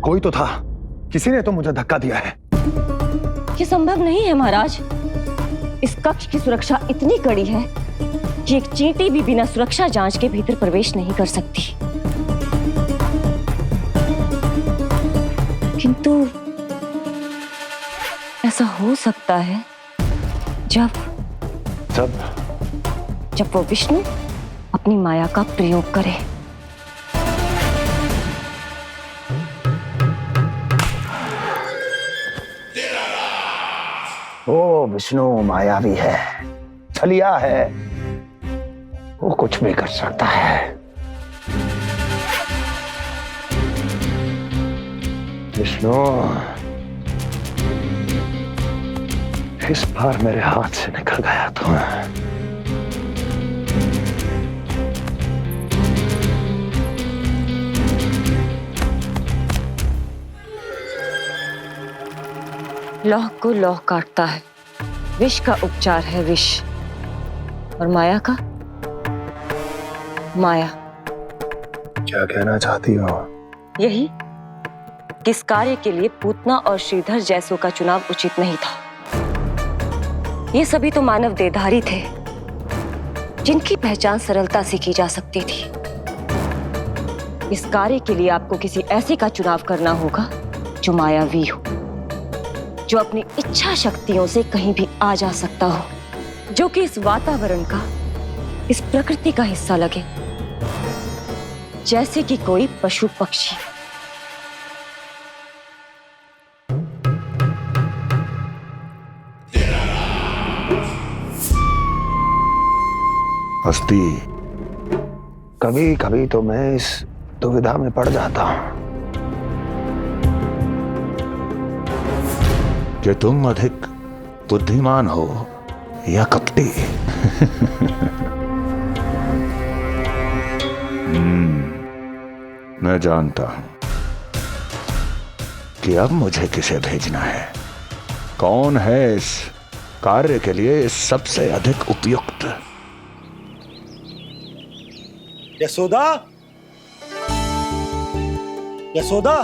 कोई तो था, किसी ने तो मुझे धक्का दिया है। ये संभव नहीं है महाराज। इस कक्ष की सुरक्षा इतनी कड़ी है कि एक चींटी भी बिना सुरक्षा जांच के भीतर प्रवेश नहीं कर सकती। किंतु ऐसा हो सकता है जब वो विष्णु अपनी माया का प्रयोग करे। वो विष्णु मायावी है, छलिया है, वो कुछ भी कर सकता है। विष्णु इस बार मेरे हाथ से निकल गया तो लौह को लौह काटता है। विष का उपचार है विष, और माया का माया। क्या कहना चाहती हो? यही कि इस कार्य के लिए पूतना और श्रीधर जैसों का चुनाव उचित नहीं था। ये सभी तो मानव देहधारी थे जिनकी पहचान सरलता से की जा सकती थी। इस कार्य के लिए आपको किसी ऐसे का चुनाव करना होगा जो मायावी हो, जो अपनी इच्छा शक्तियों से कहीं भी आ जा सकता हो, जो कि इस वातावरण का, इस प्रकृति का हिस्सा लगे, जैसे कि कोई पशु पक्षी। हस्ती, कभी कभी तो मैं इस दुविधा में पड़ जाता हूं कि तुम अधिक बुद्धिमान हो या कपटी। मैं जानता हूं कि अब मुझे किसे भेजना है, कौन है इस कार्य के लिए सबसे अधिक उपयुक्त। यशोदा, यशोदा,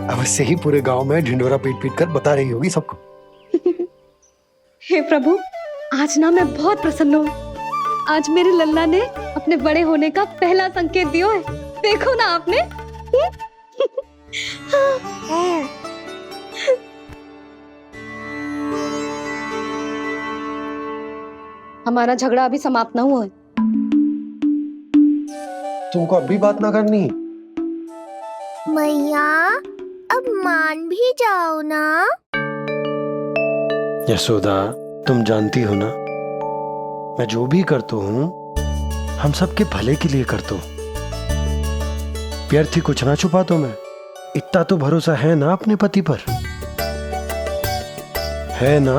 अवश्य ही पूरे गांव में ढिंडोरा पीट पीट कर बता रही होगी सबको। हे प्रभु, आज ना मैं बहुत प्रसन्न हूँ। आज मेरे लल्ला ने अपने बड़े होने का पहला संकेत दिया है। देखो ना आपने। हमारा झगड़ा अभी समाप्त ना हुआ है। तुमको अब भी बात ना करनी? मैया, अब मान भी जाओ ना। यशोदा, तुम जानती हो ना, मैं जो भी करता हूँ हम सबके भले के लिए करता हूँ। व्यर्थ ही कुछ ना छुपा तो मैं। इतना तो भरोसा है ना अपने पति पर, है ना?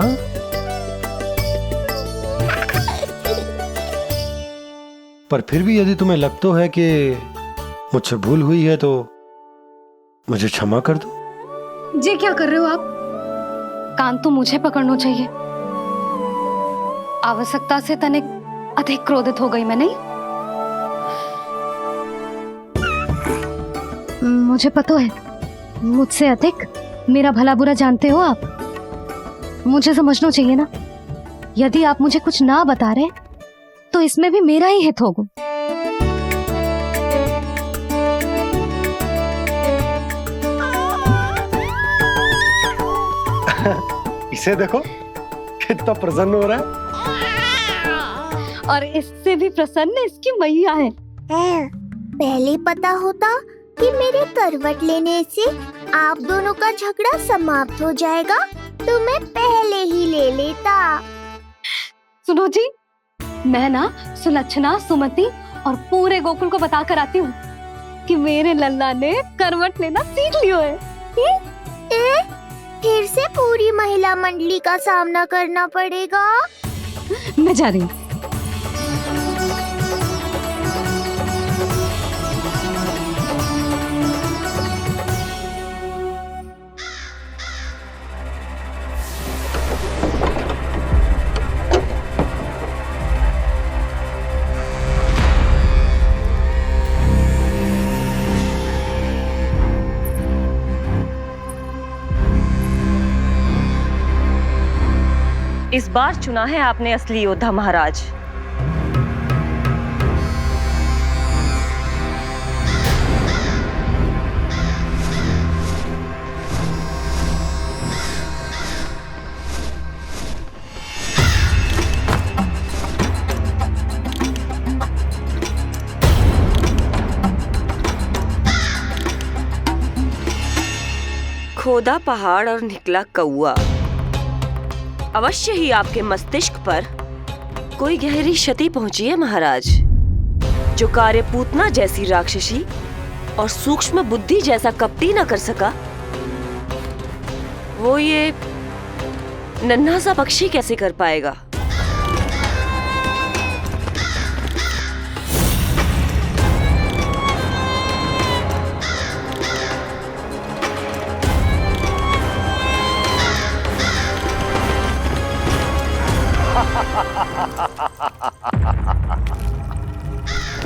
पर फिर भी यदि तुम्हें लगता है कि मुझसे भूल हुई है तो मुझे क्षमा कर दो। ये क्या कर रहे हो आप? कान तो मुझे पकड़ना चाहिए। आवश्यकता से तनिक अधिक क्रोधित हो गई मैं, नहीं? मुझे पता है, मुझसे अधिक मेरा भला बुरा जानते हो आप। मुझे समझना चाहिए ना। यदि आप मुझे कुछ ना बता रहे तो इसमें भी मेरा ही हित होगा। इसे देखो कितना प्रसन्न हो रहा है। और इससे भी प्रसन्न इसकी मैया है। पहले पता होता कि मेरे करवट लेने से आप दोनों का झगड़ा समाप्त हो जाएगा तो मैं पहले ही ले लेता। सुनो जी, मैं ना सुलक्षणा, सुमति और पूरे गोकुल को बता कर आती हूँ कि मेरे लल्ला ने करवट लेना सीख लियो है। फिर से पूरी महिला मंडली का सामना करना पड़ेगा। मैं जा रही हूँ। इस बार चुना है आपने असली योद्धा महाराज। खोदा पहाड़ और निकला कौआ। अवश्य ही आपके मस्तिष्क पर कोई गहरी क्षति पहुंची है महाराज। जो कार्य पूतना जैसी राक्षसी और सूक्ष्म बुद्धि जैसा कपटी न कर सका, वो ये नन्हा सा पक्षी कैसे कर पाएगा।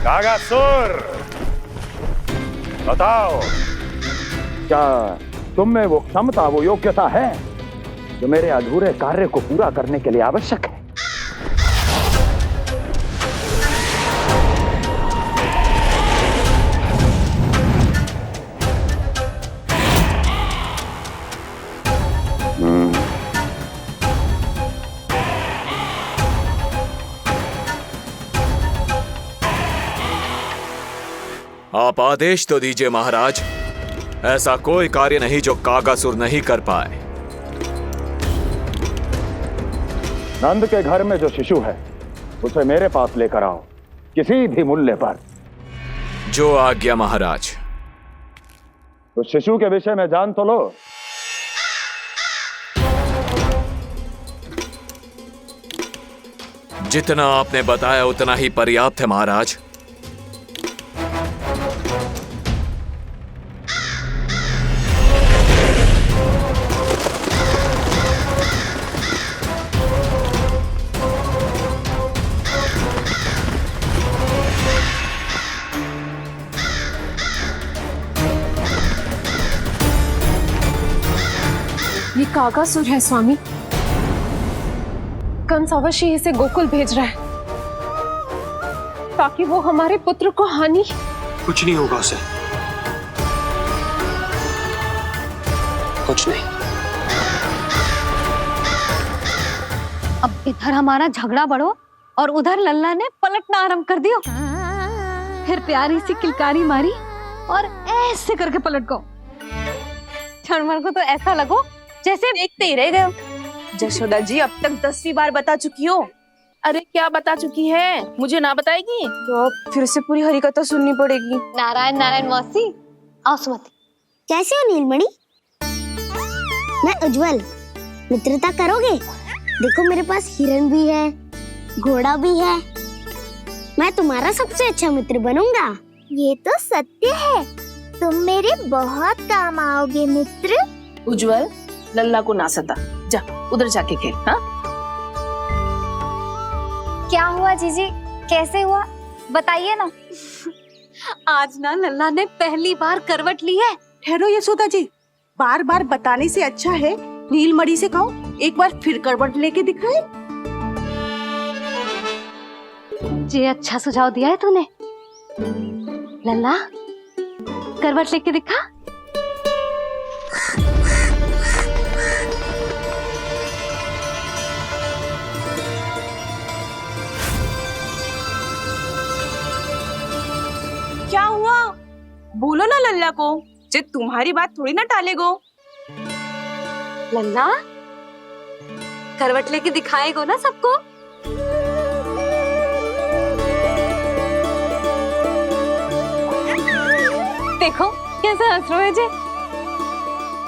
कागासुर, बताओ, क्या तुम में वो क्षमता, वो योग्यता है जो मेरे अधूरे कार्य को पूरा करने के लिए आवश्यक है? आप आदेश तो दीजिए महाराज। ऐसा कोई कार्य नहीं जो कागासुर नहीं कर पाए। नंद के घर में जो शिशु है उसे मेरे पास लेकर आओ, किसी भी मूल्य पर। जो आज्ञा महाराज। तो शिशु के विषय में जान तो लो। जितना आपने बताया उतना ही पर्याप्त है महाराज। ये कागासुर है स्वामी। कंस अवश्य इसे गोकुल भेज रहा है ताकि वो हमारे पुत्र को हानि। कुछ नहीं होगा उसे, कुछ नहीं। अब इधर हमारा झगड़ा बढ़ो और उधर लल्ला ने पलटना आरंभ कर दियो। फिर प्यारी सी किलकारी मारी और ऐसे करके पलट गो। क्षणभर को तो ऐसा लगो जैसे देखते ही रह गए। जशोदा जी अब तक 10वीं बार बता चुकी हो। अरे क्या बता चुकी है, मुझे ना बताएगी तो अब फिर से पूरी हरिकथा सुननी पड़ेगी। नारायण नारायण मौसी। आओ सुमति। कैसे हो नीलमणि? मैं उज्जवल, मित्रता करोगे? देखो मेरे पास हिरन भी है, घोड़ा भी है। मैं तुम्हारा सबसे अच्छा मित्र बनूंगा। ये तो सत्य है, तुम मेरे बहुत काम आओगे मित्र। उज्जवल, लल्ला को ना सता, जा उधर जाके खेल। हाँ, क्या हुआ जीजी, कैसे हुआ बताइए ना। आज ना लल्ला ने पहली बार करवट ली है। ठहरो यशोदा जी, बार बार बताने से अच्छा है नीलमणि से कहो एक बार फिर करवट लेके दिखाए। ये अच्छा सुझाव दिया है तूने। लल्ला करवट लेके दिखा। क्या हुआ? बोलो ना लल्ला को, जे तुम्हारी बात थोड़ी ना टालेगो। लल्ला करवट लेके दिखाएगो ना सबको। देखो कैसे हंस रहे जे।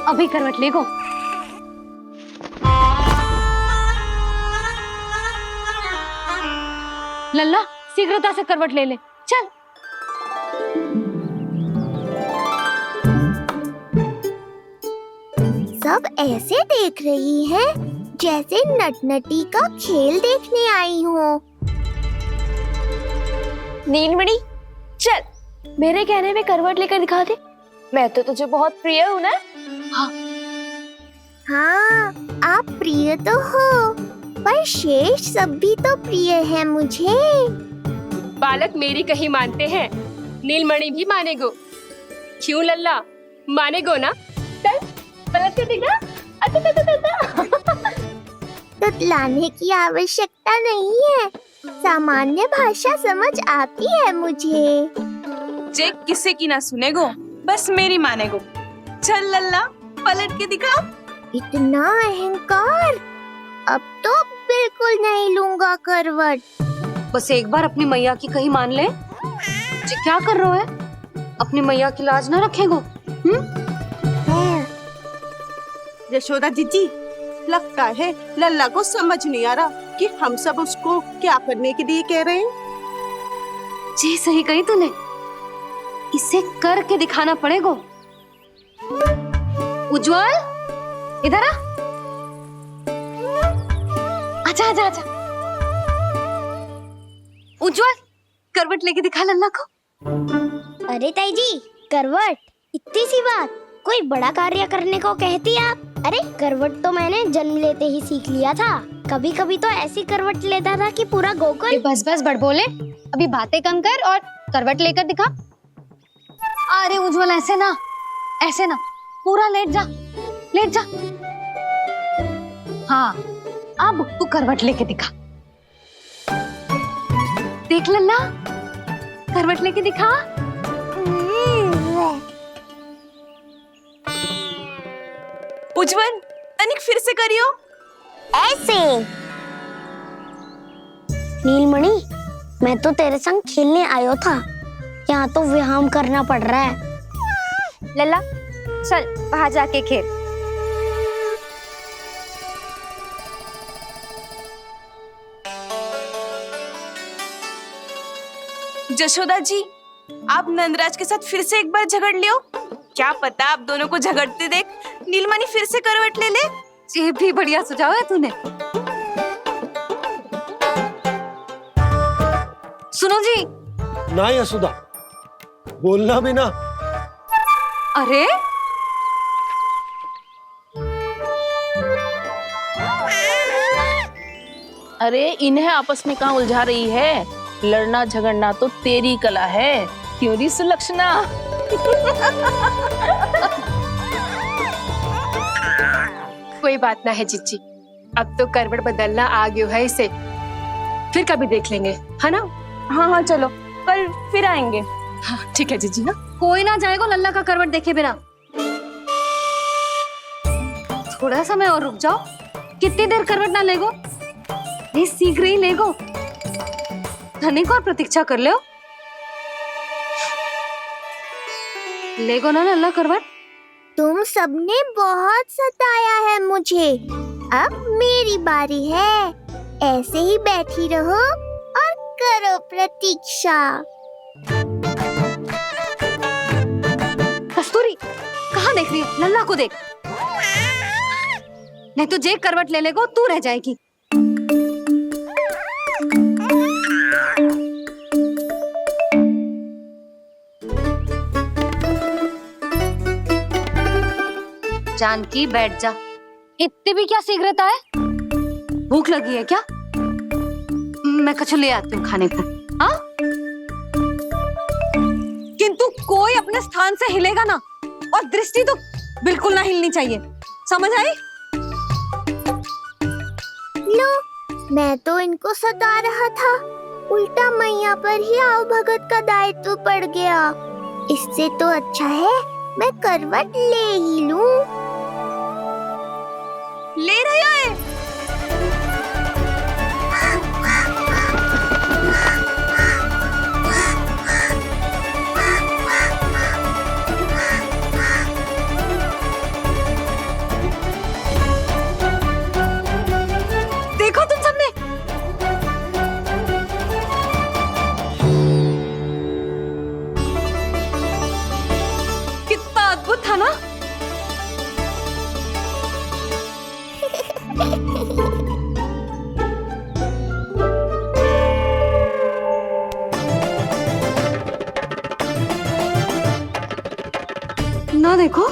अभी करवट लेगो। लल्ला शीघ्रता से करवट ले ले, चल। सब ऐसे देख रही है जैसे नटनटी का खेल देखने आई हो। नीलमणि चल, मेरे कहने में करवट लेकर दिखा दे। मैं तो तुझे बहुत प्रिय हूँ ना। हाँ, आप प्रिय तो हो, पर शेष सब भी तो प्रिय है मुझे। बालक मेरी कहीं मानते हैं, नीलमणि भी मानेगो। क्यों लल्ला, मानेगो ना? चल पलट के दिखा। तुतलाने की आवश्यकता नहीं है, सामान्य भाषा समझ आती है मुझे। जे किसी की ना सुनेगो, बस मेरी मानेगो। चल लल्ला, पलट के दिखा। इतना अहंकार, अब तो बिल्कुल नहीं लूंगा करवट। बस एक बार अपनी मैया की कहीं मान ले। जी क्या कर रहे हो है? अपनी मैया की लाज ना रखेगो? यशोदा जीजी, लगता है लल्ला को समझ नहीं आ रहा कि हम सब उसको क्या करने के लिए कह रहे हैं। जी सही कही तूने, इसे करके दिखाना पड़ेगा। उज्जवल, इधर आ। आजा आजा आजा। उज्जवल, करवट लेके दिखा लल्ला को। अरे ताई जी, करवट, इतनी सी बात, कोई बड़ा कार्य करने को कहती आप? अरे करवट तो मैंने जन्म लेते ही सीख लिया था। कभी कभी तो ऐसी करवट लेता था कि पूरा गोकुल। बस बस बड़ बोले, अभी बातें कम कर और करवट लेकर दिखा। अरे उज्जवल ऐसे ना, ऐसे ना, पूरा लेट जा, लेट जा। हाँ, अब तू करवट लेके दिखा। देख लल्ला, करवट लेके दिखा। उज्जवल, तनिक फिर से करियो। ऐसे। नीलमणि, मैं तो तेरे संग खेलने आयो था, यहाँ तो व्यायाम करना पड़ रहा है। लल्ला चल वहां जाके खेल। जशोदा जी, आप नंदराज के साथ फिर से एक बार झगड़ लियो। क्या पता आप दोनों को झगड़ते देख नीलमणि फिर से करवट ले ले। ये भी बढ़िया सुझाव है तूने। सुनो जी। ना यशोदा, बोलना भी ना। अरे अरे इन्हें आपस में कहाँ उलझा रही है? लड़ना झगड़ना तो तेरी कला है, क्यों री सुलक्षणा? कोई बात ना है जीजी, अब तो करवट बदलना आ गयो है इसे। फिर कभी देख लेंगे, है ना? हाँ हाँ चलो, कल फिर आएंगे। हाँ ठीक है जीजी ना। कोई ना जाएगा लल्ला का करवट देखे बिना। थोड़ा समय और रुक जाओ। कितनी देर करवट ना लेगो? ये शीघ्र ही लेगो। धनिक और प्रतीक्षा कर ले। लेगो ना लल्ला करवट। तुम सबने बहुत सताया है मुझे, अब मेरी बारी है। ऐसे ही बैठी रहो और करो प्रतीक्षा। कस्तूरी, कहाँ देख रही है? लल्ला को देख, नहीं तो जे करवट ले लेगो तू रह जाएगी। जानकी बैठ जा। इतनी भी क्या शीघ्रता है? भूख लगी है क्या? मैं कछु ले आती हूँ खाने को। हाँ? किंतु कोई अपने स्थान से हिलेगा ना, और दृष्टि तो बिल्कुल ना हिलनी चाहिए, समझ आई? लो, मैं तो इनको सता रहा था, उल्टा मैया पर ही आओ भगत का दायित्व पड़ गया। इससे तो अच्छा है मैं करवट ले ही लूं। ले रहे हो? देखो तुम सबने, कितना अद्भुत था ना? ना देखो।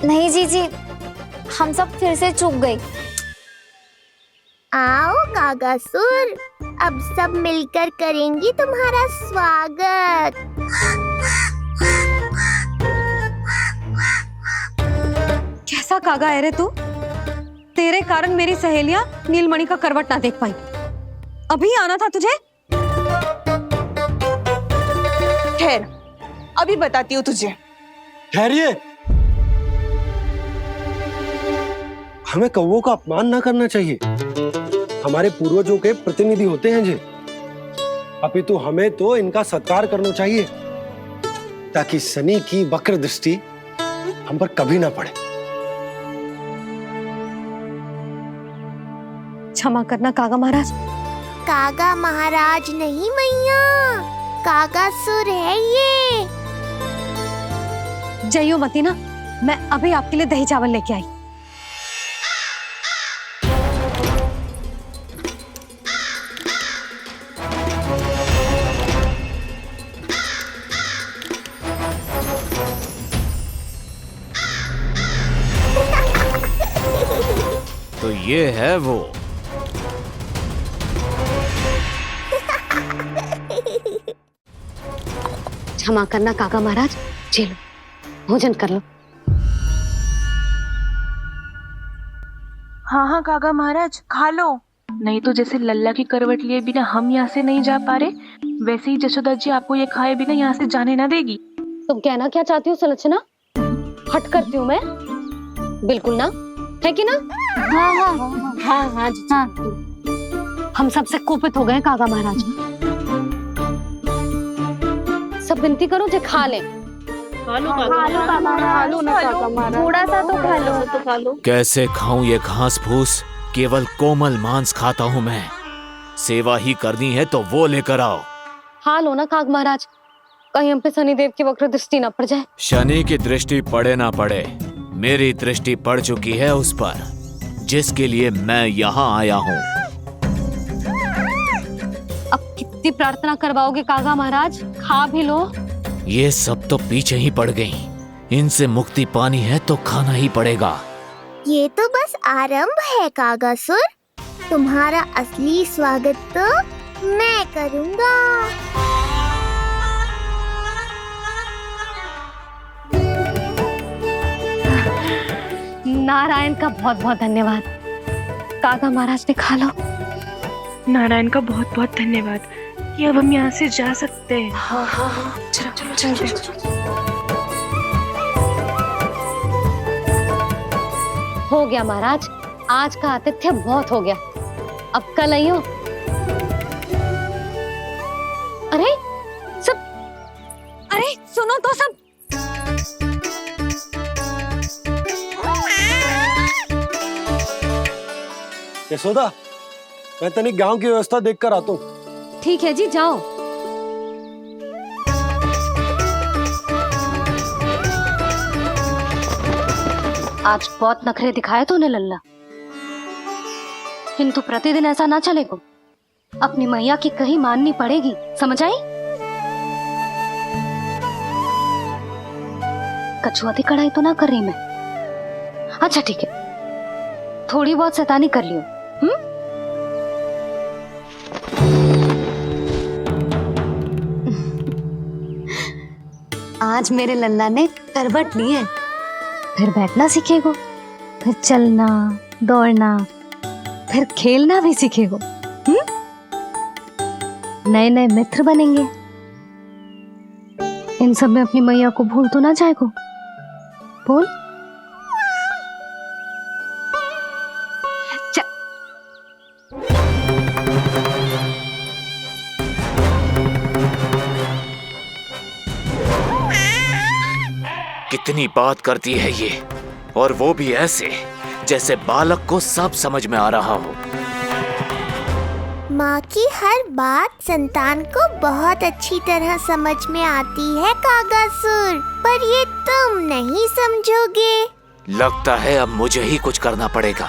नहीं जीजी, हम सब फिर से चूक गए। आओ कागासुर, अब सब मिलकर करेंगी तुम्हारा स्वागत। कैसा कागा है रे तू? तेरे कारण मेरी सहेलियां नीलमणि का करवट ना देख पाई। अभी आना था तुझे। खैर, अभी बताती हूँ तुझे। ठहरिए, हमें कौवों का अपमान ना करना चाहिए। हमारे पूर्वजों के प्रतिनिधि होते हैं जी। अपितु हमें तो इनका सत्कार करना चाहिए ताकि शनि की वक्र दृष्टि हम पर कभी ना पड़े। क्षमा करना कागा महाराज। कागा महाराज नहीं मैया, कागासुर है ये। जइयो मती ना, मैं अभी आपके लिए दही चावल लेके आई। तो ये है वो। क्षमा करना काका महाराज, चलो भोजन कर लो। हाँ हाँ काका महाराज, खा लो। नहीं तो जैसे लल्ला की करवट लिए बिना हम यहाँ से नहीं जा पा रहे, वैसे ही जशोदा जी आपको ये खाए बिना यहाँ से जाने ना देगी। तुम कहना क्या चाहती हो सुलक्षणा? हट करती हूँ मैं? बिल्कुल ना, है कि ना? हाँ हाँ हाँ हाँ हाँ। हम सबसे कोपित हो गए काका महाराज। सब विनती करो जो खा ले। थोड़ा सा तो खा लो। कैसे खाऊं ये घास फूस? केवल कोमल मांस खाता हूं मैं। सेवा ही करनी है तो वो लेकर आओ। खा लो ना काग महाराज, कहीं हम पे शनिदेव की वक्र दृष्टि ना पड़ जाए। शनि की दृष्टि पड़े ना पड़े, मेरी दृष्टि पड़ चुकी है उस पर, जिसके लिए मैं यहाँ आया हूँ। अब कितनी प्रार्थना करवाओगे कागा महाराज? खा भी लो। ये सब तो पीछे ही पड़ गई, इनसे मुक्ति पानी है तो खाना ही पड़ेगा। ये तो बस आरंभ है कागासुर, तुम्हारा असली स्वागत तो मैं करूँगा। नारायण का बहुत बहुत धन्यवाद। काका महाराज ने खा लो। नारायण का बहुत बहुत धन्यवाद कि अब हम यहाँ से जा सकते हैं। हाँ हाँ हाँ, चलो चलो चलो। हो गया महाराज, आज का आतिथ्य बहुत हो गया, अब कल आइयो। अरे सब, अरे सुनो तो सब। यशोदा, मैं तनिक गांव की व्यवस्था देखकर आता हूँ। ठीक है जी, जाओ। आज बहुत नखरे दिखाए तूने लल्ला, किंतु प्रतिदिन ऐसा ना चलेगा। अपनी मैया की कहीं माननी पड़ेगी, समझ आई? कछुआती कढ़ाई तो ना कर रही मैं। अच्छा ठीक है, थोड़ी बहुत शैतानी कर लियो। आज मेरे लल्ला ने करवट ली है, फिर बैठना सीखेगो, फिर चलना दौड़ना, फिर खेलना भी सीखेगो। नए नए मित्र बनेंगे। इन सब में अपनी मैया को भूल तो ना जाएगो। बोल। कितनी बात करती है ये, और वो भी ऐसे जैसे बालक को सब समझ में आ रहा हो। माँ की हर बात संतान को बहुत अच्छी तरह समझ में आती है कागासुर, पर ये तुम नहीं समझोगे। लगता है अब मुझे ही कुछ करना पड़ेगा।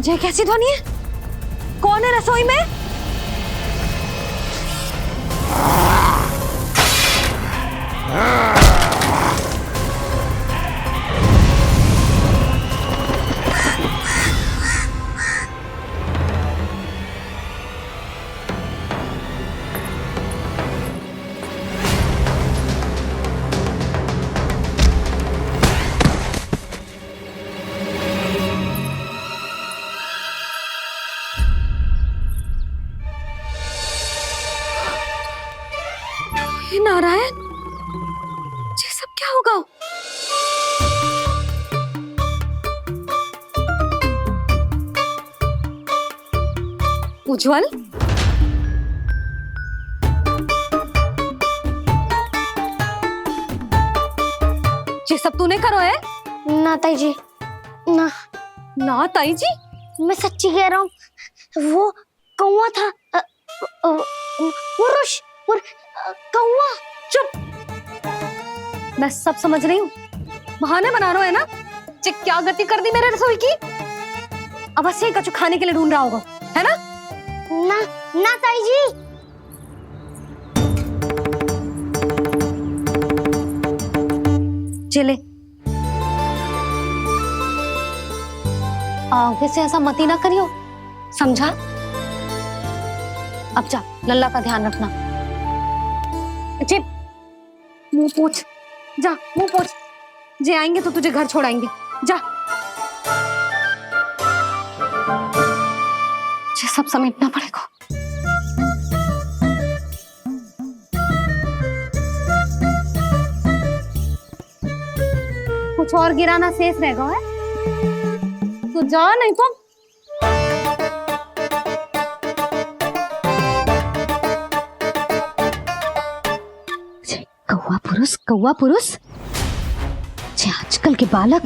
ये कैसी ध्वनि है? कौन है रसोई में? हे नारायण, ये सब क्या होगा? उज्जवल, ये सब तूने करो है? ना ताई जी, ना ना ताई जी, मैं सच्ची कह रहा हूँ। वो कौवा था, कौवा। चुप। मैं सब समझ रही हूँ, बहाने बना रहा है ना? ये क्या गति कर दी मेरे रसोई की? अब बस यही कछु खाने के लिए ढूंढ रहा होगा, है ना? ना ना ताई जी। चले, आगे से ऐसा मत ही ना करियो, समझा? अब जा, लल्ला का ध्यान रखना। चिप, मुंह पोछ, जा मुंह पोछ। जे आएंगे तो तुझे घर छोड़ाएंगे, जा। ये सब समेटना पड़ेगा। कुछ और गिराना शेष रहेगा है? तो जा, नहीं तो कौवा पुरुष, जे आजकल के बालक।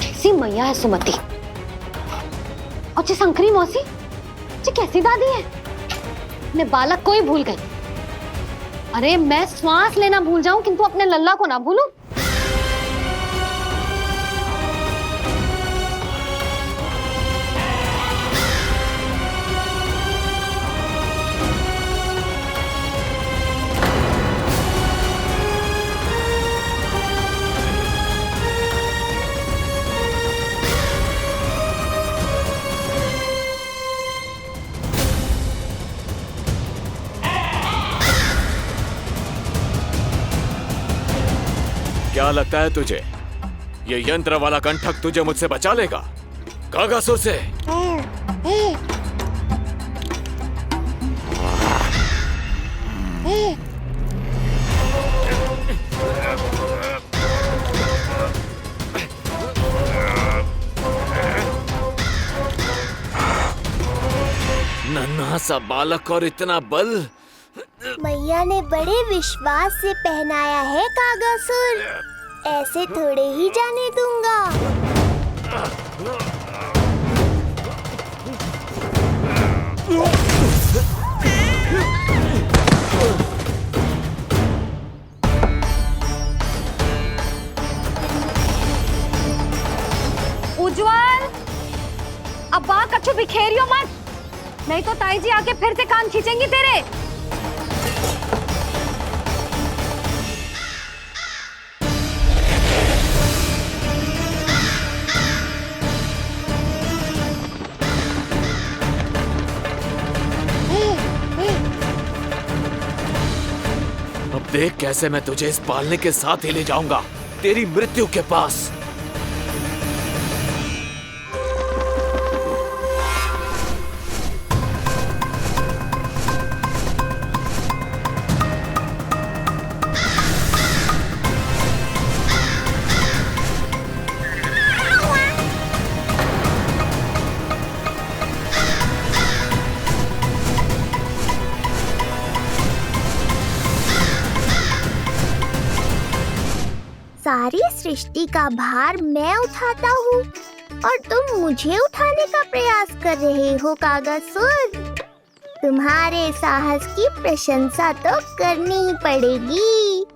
कैसी मैया है सुमति, और ये शंकरी मौसी, ये कैसी दादी है? अपने बालक को ही भूल गई। अरे मैं श्वास लेना भूल जाऊं किंतु अपने लल्ला को ना भूलूं। क्या लगता है तुझे ये यंत्र वाला कंठक तुझे मुझसे बचा लेगा? कागासुर से। नन्हा सा बालक और इतना बल। मैया ने बड़े विश्वास से पहनाया है कागासुर, ऐसे थोड़े ही जाने दूंगा। उज्जवल, अब बाहर कछु बिखेरियो मत, नहीं तो ताई जी आके फिर से कान खींचेंगी तेरे। अब देख कैसे मैं तुझे इस पालने के साथ ही ले जाऊंगा तेरी मृत्यु के पास। सारी सृष्टि का भार मैं उठाता हूँ और तुम मुझे उठाने का प्रयास कर रहे हो कागासुर। तुम्हारे साहस की प्रशंसा तो करनी ही पड़ेगी।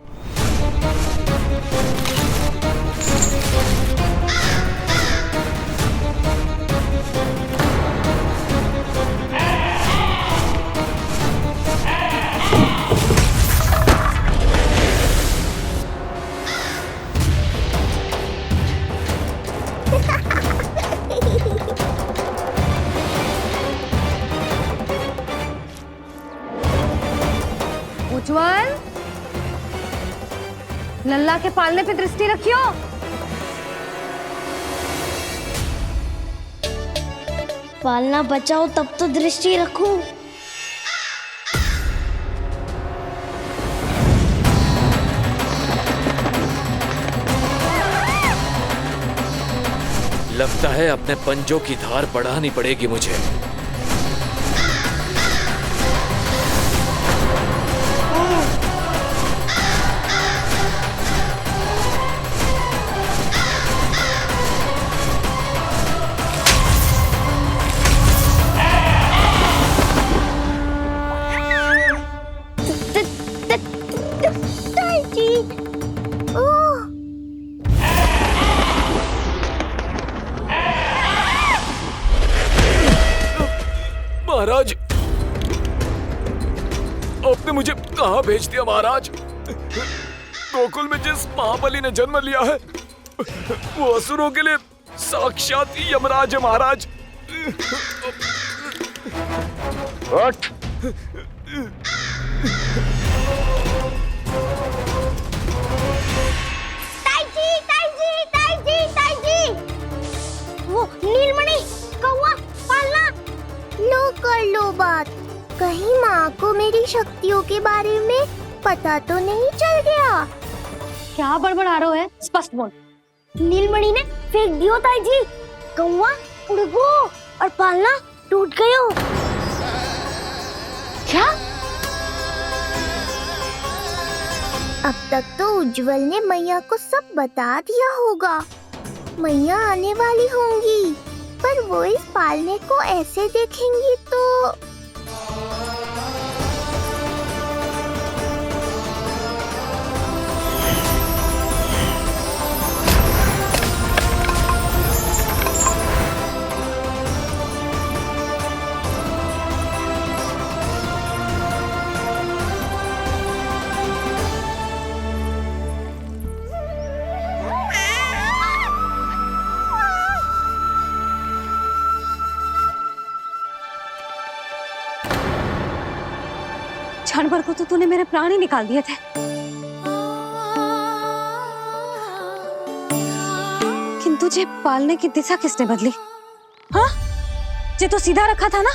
उज्जवल, लल्ला के पालने पे दृष्टि रखियो। पालना बचाओ तब तो दृष्टि रखूं। लगता है अपने पंजों की धार बढ़ानी पड़ेगी मुझे। महाराज, आपने मुझे कहाँ भेज दिया महाराज? गोकुल में जिस महाबली ने जन्म लिया है वो असुरों के लिए साक्षात यमराज है महाराज। उठ। वो नीलमणि, कौवा, पालना, लो कर लो बात। कहीं माँ को मेरी शक्तियों के बारे में पता तो नहीं चल गया। क्या बड़बड़ा रहे हो है? स्पष्ट बोल। नीलमणि ने फेंक दियो ताई जी। कौवा उड़ गयो और पालना टूट गयो। क्या? अब तक तो उज्जवल ने मैया को सब बता दिया होगा। मैया आने वाली होंगी, पर वो इस पालने को ऐसे देखेंगी तो जानवर को तो तूने मेरे प्राण ही निकाल दिए थे, किंतु तुझे पालने की दिशा किसने बदली? हाँ, जे तो सीधा रखा था ना?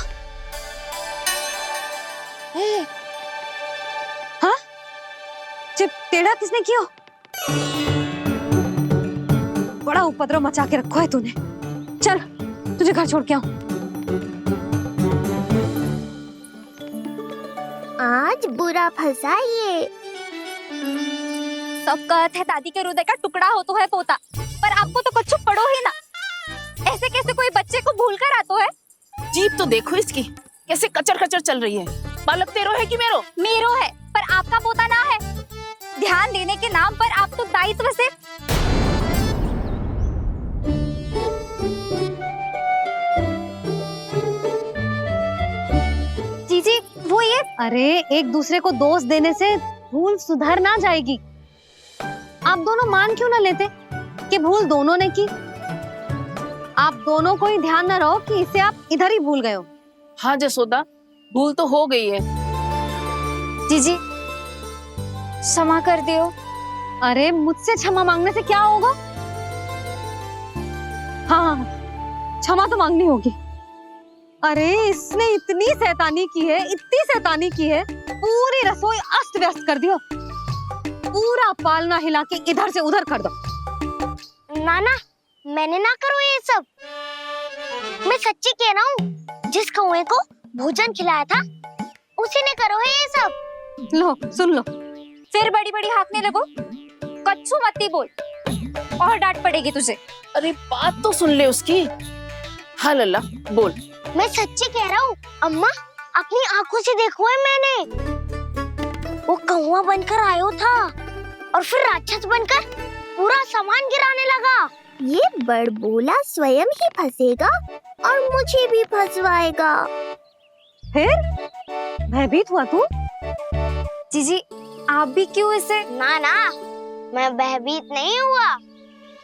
हाँ, जे टेढ़ा किसने किया? बड़ा उपद्रव मचा के रखो है तूने। चल, तुझे घर छोड़ के आऊं। आज बुरा फंसा ये। सब कहत है दादी के हृदय का टुकड़ा हो तो है पोता, पर आपको तो कुछ पड़ो ही ना। ऐसे कैसे कोई बच्चे को भूल कर आतो है? जीप तो देखो इसकी, कैसे कचर कचर चल रही है। बालक तेरो है कि मेरो? मेरो है, पर आपका पोता ना है। ध्यान देने के नाम पर आप तो दायित्व से जीजी वो ये। अरे एक दूसरे को दोष देने से भूल सुधर ना जाएगी। आप दोनों मान क्यों ना लेते कि भूल दोनों ने की? आप दोनों को ही ध्यान न रहो कि इसे आप इधर ही भूल गए हो। हाँ जसोदा, भूल तो हो गई है। जीजी क्षमा कर दियो। अरे मुझसे क्षमा मांगने से क्या होगा? हाँ, क्षमा तो मांगनी होगी। अरे इसने इतनी शैतानी की है, इतनी शैतानी की है, पूरी रसोई अस्त व्यस्त कर दियो। पूरा पालना हिला के इधर से उधर कर दो। नाना, मैंने ना करो ये सब। मैं सच्ची कह रहा हूँ, जिस कौवे को भोजन खिलाया था उसी ने करो है ये सब। लो सुन लो। फिर बड़ी बड़ी हाकने लगो। कच्छू मत बोल, और डांट पड़ेगी तुझे। अरे बात तो सुन ले उसकी। हाँ लल्ला बोल। मैं सच्ची कह रहा हूँ अम्मा, अपनी आंखों से देखो है मैंने। वो कौवा बनकर आयो था और फिर राक्षस बनकर पूरा सामान गिराने लगा। ये बड़बोला स्वयं ही फंसेगा और मुझे भी फंसवाएगा। फिर भयभीत हुआ तू? जीजी आप भी क्यों इसे? ना ना, मैं भयभीत नहीं हुआ,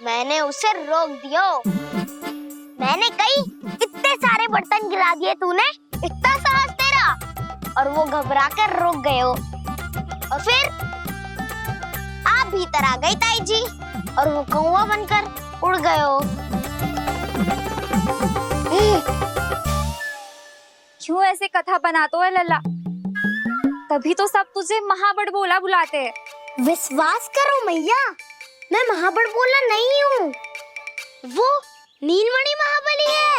मैंने उसे रोक दिया। मैंने कही इतने सारे बर्तन गिरा दिए तूने, इतना साहस तेरा, और वो घबरा कर रुक गए हो। और फिर आप भीतर आ गई ताई जी और वो कौवा बनकर उड़ गए हो। क्यों ऐसे कथा बनाते है लल्ला? तभी तो सब तुझे महाबड़बोला बुलाते हैं। विश्वास करो मैया, मैं महाबड़बोला नहीं हूँ, वो नीलमणि महाबली है।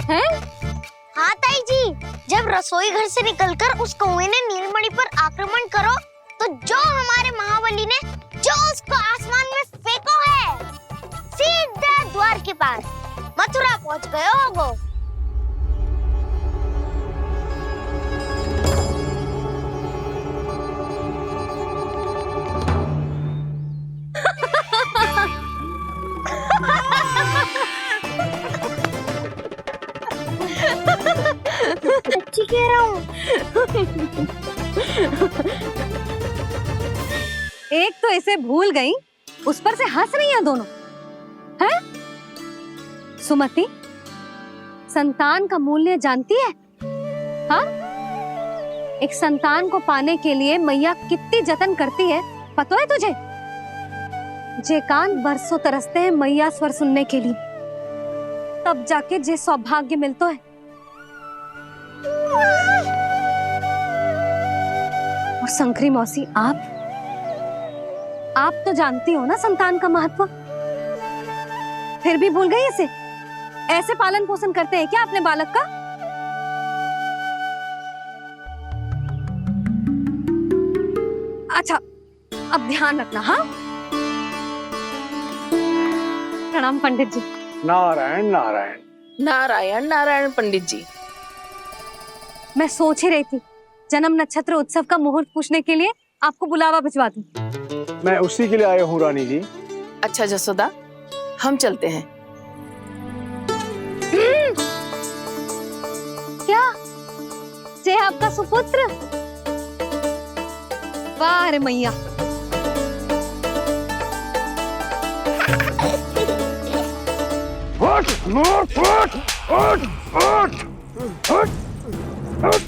हैं? हाँ ताई जी, जब रसोई घर से निकलकर उस कौवे ने नीलमणि पर आक्रमण करो तो जो हमारे महाबली ने जो उसको आसमान में फेंको है, सीधा द्वार के पास मथुरा पहुँच गए होगो। सच्ची कह रहा हूँ। एक तो इसे भूल गई, उस पर से हंस रही हैं दोनों। हैं? सुमति, संतान का मूल्य जानती है? हाँ? एक संतान को पाने के लिए मैया कितनी जतन करती है, पता है तुझे? जे कान बरसों तरसते हैं मैया स्वर सुनने के लिए, तब जाके जे सौभाग्य मिलता है। और शंकरी मौसी, आप तो जानती हो ना संतान का महत्व, फिर भी भूल गई इसे? ऐसे पालन पोषण करते हैं क्या अपने बालक का? अच्छा, अब ध्यान रखना। हाँ, प्रणाम पंडित जी। नारायण नारायण। नारायण नारायण पंडित जी। मैं सोच ही रही थी जन्म नक्षत्र उत्सव का मुहूर्त पूछने के लिए आपको बुलावा भिजवा दूं। मैं उसी के लिए आया हूँ रानी जी। अच्छा जसोदा, हम चलते हैं। क्या जे आपका सुपुत्र? वाह रे मैया। उठ, उठ, उठ, उठ, उठ, उठ, उठ।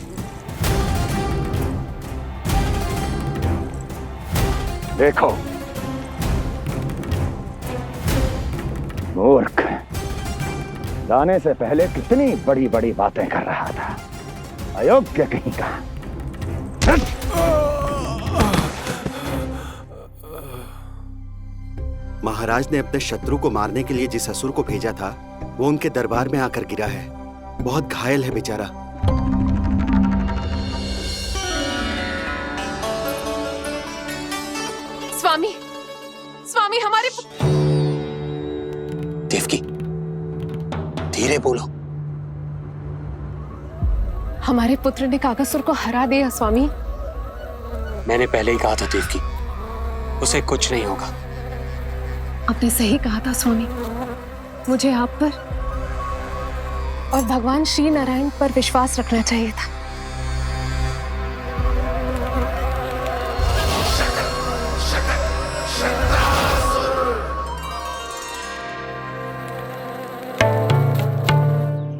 देखो मूर्ख, जाने से पहले कितनी बड़ी बड़ी बातें कर रहा था, अयोग्य कहीं का। महाराज ने अपने शत्रु को मारने के लिए जिस असुर को भेजा था वो उनके दरबार में आकर गिरा है, बहुत घायल है बेचारा। स्वामी, स्वामी हमारे देवकी, धीरे बोलो। हमारे पुत्र ने काकासुर को हरा दिया स्वामी। मैंने पहले ही कहा था देवकी, उसे कुछ नहीं होगा। आपने सही कहा था स्वामी, मुझे आप पर और भगवान श्री नारायण पर विश्वास रखना चाहिए था।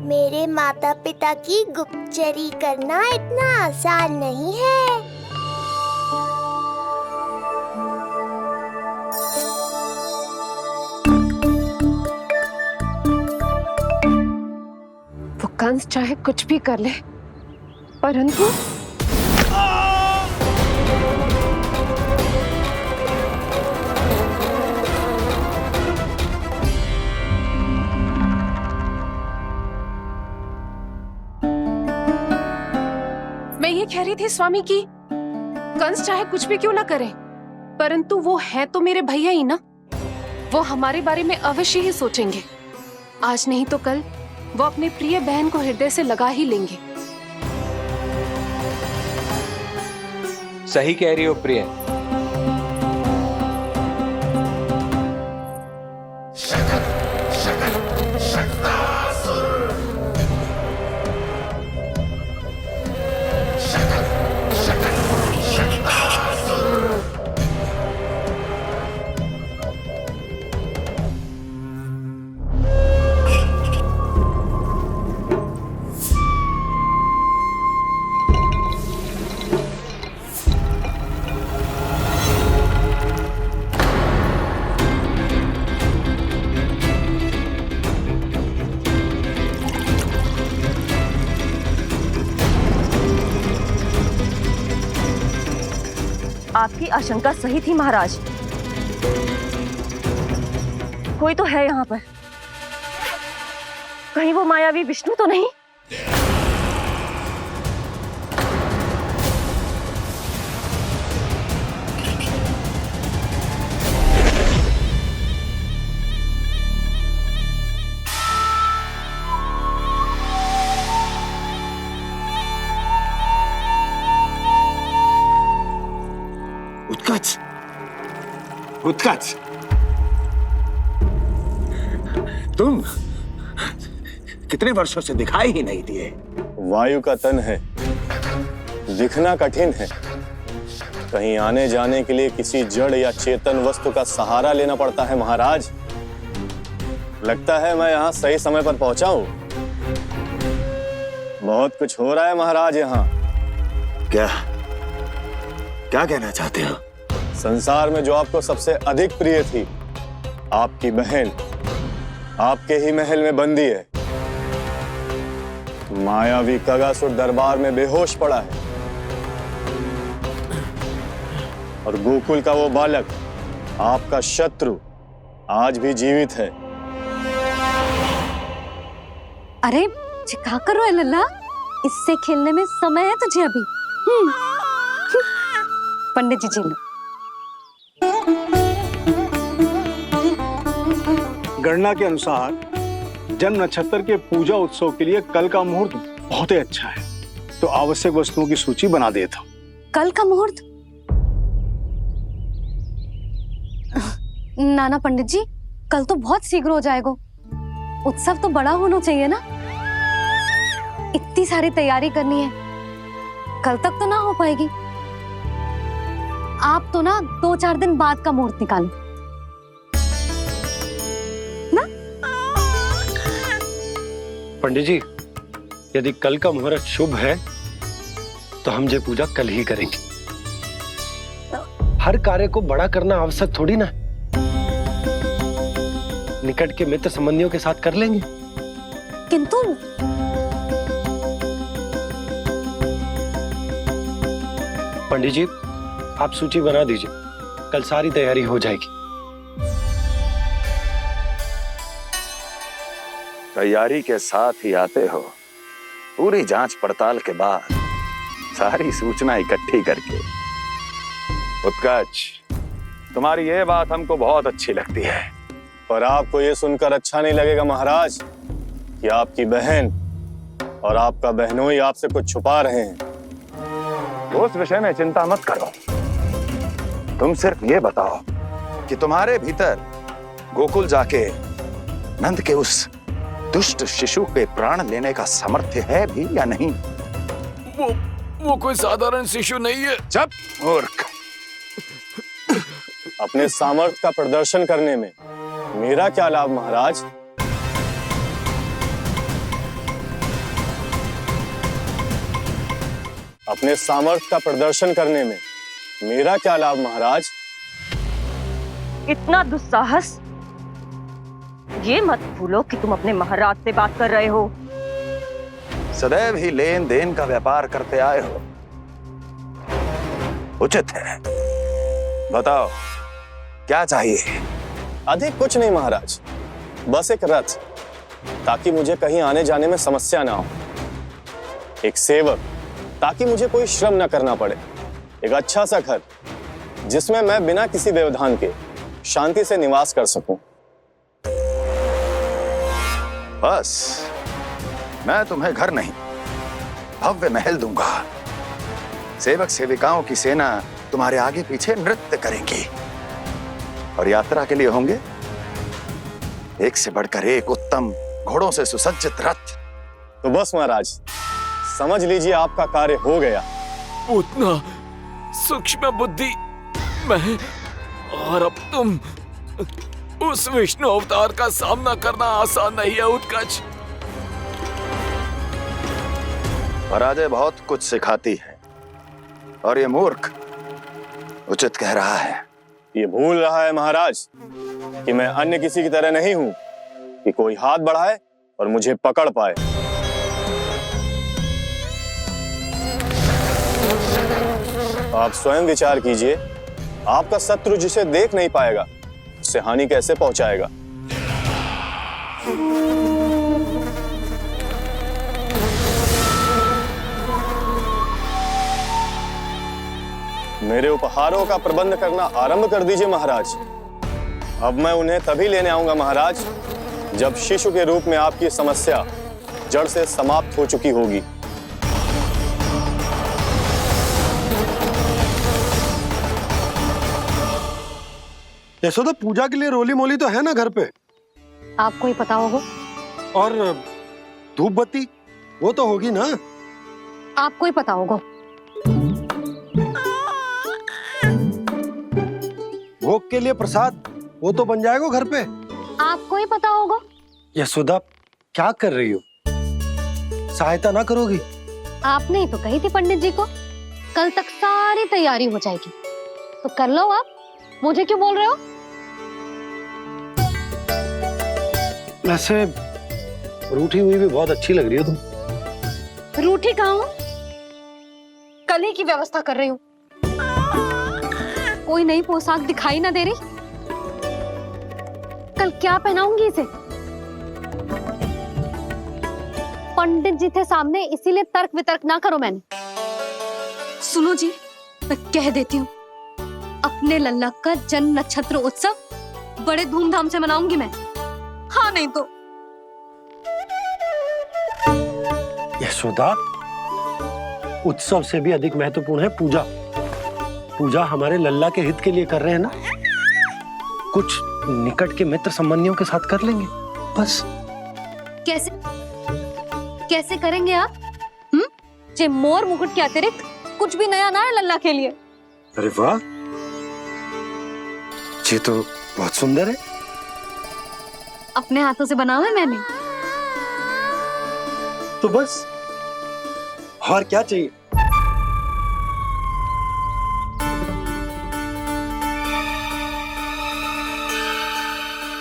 मेरे माता पिता की गुप्तचरी करना इतना आसान नहीं है। वो कंस चाहे कुछ भी कर ले, परंतु मैं ये कह रही थी स्वामी कि कंस चाहे कुछ भी क्यों ना करे, परंतु वो है तो मेरे भैया ही ना। वो हमारे बारे में अवश्य ही सोचेंगे। आज नहीं तो कल वो अपनी प्रिय बहन को हृदय से लगा ही लेंगे। सही कह रही हो प्रिय। आपकी आशंका सही थी महाराज। कोई तो है यहाँ पर। कहीं वो मायावी विष्णु तो नहीं? उत्कच, उत्कच, तुम कितने वर्षों से दिखाई ही नहीं दिए। वायु का तन है, दिखना कठिन है। कहीं आने जाने के लिए किसी जड़ या चेतन वस्तु का सहारा लेना पड़ता है महाराज। लगता है मैं यहाँ सही समय पर पहुंचा हूँ। बहुत कुछ हो रहा है महाराज यहाँ। क्या क्या कहना चाहते हो? संसार में जो आपको सबसे अधिक प्रिय थी, आपकी बहन आपके ही महल में बंदी है। मायावी कगासुर दरबार में बेहोश पड़ा है और गोकुल का वो बालक, आपका शत्रु, आज भी जीवित है। अरे क्या कर रहे हो लल्ला? इससे खेलने में समय है तुझे अभी। पंडित जी लो। गणना के अनुसार जन्म नक्षत्र के पूजा उत्सव के लिए कल का मुहूर्त बहुत ही अच्छा है, तो आवश्यक वस्तुओं की सूची बना देता हूँ। कल का मुहूर्त? नाना पंडित जी, कल तो बहुत शीघ्र हो जाएगा। उत्सव तो बड़ा होना चाहिए ना। इतनी सारी तैयारी करनी है, कल तक तो ना हो पाएगी। आप तो ना 2-4 दिन बाद का मुहूर्त निकालो ना। पंडित जी, यदि कल का मुहूर्त शुभ है तो हम ये पूजा कल ही करेंगे। हर कार्य को बड़ा करना आवश्यक थोड़ी ना। निकट के मित्र संबंधियों के साथ कर लेंगे। किंतु पंडित जी, आप सूची बना दीजिए, कल सारी तैयारी हो जाएगी। तैयारी के साथ ही आते हो, पूरी जांच पड़ताल के बाद सारी सूचना इकट्ठी करके। उत्कच, तुम्हारी ये बात हमको बहुत अच्छी लगती है। पर आपको ये सुनकर अच्छा नहीं लगेगा महाराज कि आपकी बहन और आपका बहनोई आपसे कुछ छुपा रहे हैं। उस विषय में चिंता मत करो। तुम सिर्फ ये बताओ कि तुम्हारे भीतर गोकुल जाके नंद के उस दुष्ट शिशु के प्राण लेने का सामर्थ्य है भी या नहीं? वो कोई साधारण शिशु नहीं है। चुप मूर्ख। अपने सामर्थ्य का प्रदर्शन करने में मेरा क्या लाभ महाराज? अपने सामर्थ्य का प्रदर्शन करने में मेरा क्या लाभ महाराज? इतना दुस्साहस? ये मत भूलो कि तुम अपने महाराज से बात कर रहे हो। सदैव ही लेन देन का व्यापार करते आए हो, उचित है। बताओ क्या चाहिए? अधिक कुछ नहीं महाराज, बस एक रथ, ताकि मुझे कहीं आने जाने में समस्या ना हो। एक सेवक, ताकि मुझे कोई श्रम न करना पड़े। एक अच्छा सा घर, जिसमें मैं बिना किसी व्यवधान के शांति से निवास कर सकूं। बस मैं तुम्हें घर नहीं, भव्य महल दूंगा। सेवक सेविकाओं की सेना तुम्हारे आगे पीछे नृत्य करेंगी और यात्रा के लिए होंगे एक से बढ़कर एक उत्तम घोड़ों से सुसज्जित रथ। तो बस महाराज, समझ लीजिए आपका कार्य हो गया। उतना सूक्ष्म बुद्धि मैं, और अब तुम, उस विष्णु अवतार का सामना करना आसान नहीं है उत्कच। पराजय बहुत कुछ सिखाती है और ये मूर्ख उचित कह रहा है। ये भूल रहा है महाराज कि मैं अन्य किसी की तरह नहीं हूं कि कोई हाथ बढ़ाए और मुझे पकड़ पाए। आप स्वयं विचार कीजिए, आपका शत्रु जिसे देख नहीं पाएगा उससे हानि कैसे पहुंचाएगा। मेरे उपहारों का प्रबंध करना आरंभ कर दीजिए महाराज। अब मैं उन्हें तभी लेने आऊंगा महाराज जब शिशु के रूप में आपकी समस्या जड़ से समाप्त हो चुकी होगी। यशोदा, पूजा के लिए रोली मोली तो है ना घर पे? आपको ही पता होगा। और धूप बत्ती वो तो होगी ना? आपको ही पता होगा। भोग के लिए प्रसाद वो तो बन जाएगा घर पे। आपको ही पता होगा। यशोदा, क्या कर रही हो? सहायता ना करोगी? आपने ही तो कही थी पंडित जी को कल तक सारी तैयारी हो जाएगी, तो कर लो आप। मुझे क्यों बोल रहे हो? वैसे रूठी हुई भी बहुत अच्छी लग रही हो तुम। रूठी कहाँ हूँ? कल ही की व्यवस्था कर रही हूँ। कोई नई पोशाक दिखाई ना दे रही? कल क्या पहनाऊंगी इसे? पंडित जी थे सामने, इसीलिए तर्क वितर्क ना करो। मैंने सुनो जी, मैं कह देती हूँ, अपने लल्ला का जन्म नक्षत्र उत्सव बड़े धूमधाम से मनाऊंगी मैं। हाँ नहीं तो। यशोदा, उत्सव से भी अधिक महत्वपूर्ण है पूजा। पूजा हमारे लल्ला के हित के लिए कर रहे हैं ना। कुछ निकट के मित्र संबंधियों के साथ कर लेंगे बस। कैसे कैसे करेंगे आप? जे मोर मुकुट के अतिरिक्त कुछ भी नया ना है लल्ला के लिए। अरे वाह, ये तो बहुत सुंदर है। अपने हाथों से बनाया है मैंने। तो बस और क्या चाहिए?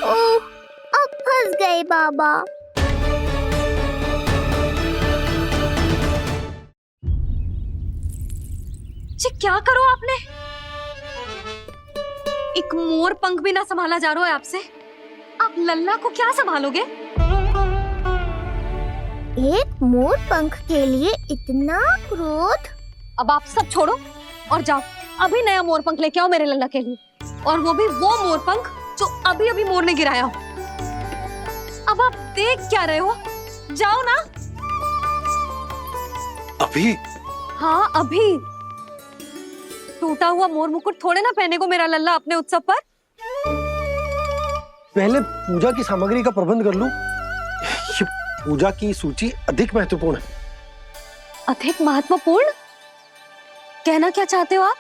ओह, अब फंस गए बाबा। जी क्या करो आपने? एक मोर पंख भी ना संभाला जा रहा है आपसे। आप लल्ला को क्या संभालोगे? एक मोर पंख के लिए इतना क्रोध? अब आप सब छोड़ो और जाओ, अभी नया मोर पंख लेके आओ मेरे लल्ला के लिए, और वो भी वो मोर पंख जो अभी अभी मोर ने गिराया हो। अब आप देख क्या रहे हो? जाओ ना। अभी? हाँ अभी। टूटा हुआ मोर मुकुट थोड़े ना पहने को मेरा लल्ला अपने उत्सव पर। पहले पूजा की सामग्री का प्रबंध कर लूं। ये पूजा की सूची अधिक महत्वपूर्ण है। अधिक महत्वपूर्ण? कहना क्या चाहते हो आप?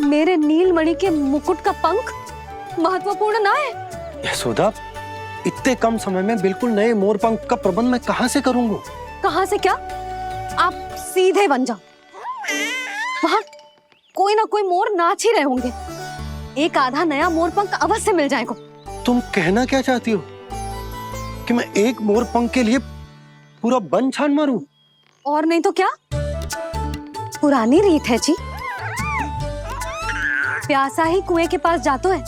मेरे नीलमणि के मुकुट का पंख महत्वपूर्ण ना है? यशोदा, इतने कम समय में बिल्कुल नए मोर पंख का प्रबंध मैं कहां से करूंगा? कहां से क्या? आप सीधे बन जाओ। वहां कोई ना कोई मोर नाच ही रहे होंगे। एक आधा नया मोर पंख अवश्य मिल जाएगा। तुम कहना क्या चाहती हो कि मैं एक मोर पंख के लिए पूरा वन छान मारूं? और नहीं तो क्या, पुरानी रीत है जी। प्यासा ही कुएं के पास जातो है,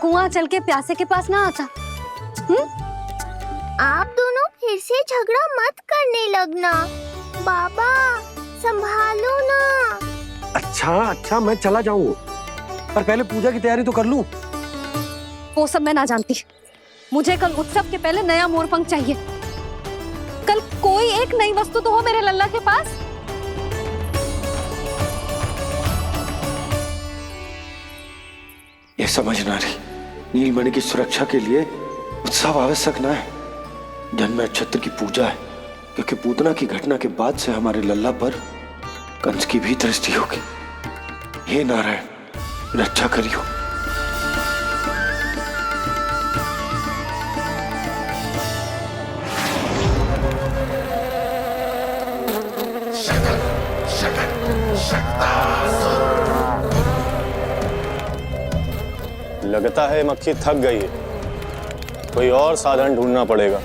कुआं चल के प्यासे के पास ना आता। आप दोनों फिर से झगड़ा मत करने लगना। बाबा संभालो ना। अच्छा मैं चला जाऊंगा। पर पहले पूजा की तैयारी तो कर लूं। वो सब मैं ना जानती। मुझे कल उत्सव के पहले नया मोरपंख चाहिए। कल कोई एक नई वस्तु तो हो मेरे लल्ला के पास। ये समझ ना रही, नीलमणि की सुरक्षा के लिए उत्सव आवश्यक ना है, जन्म नक्षत्र की पूजा है, क्योंकि पूतना की घटना के बाद से हमारे लल्ला पर कंस की भी दृष्टि होगी। हे नारायण, रक्षा करियो। लगता है मक्खी थक गई है, कोई और साधन ढूंढना पड़ेगा।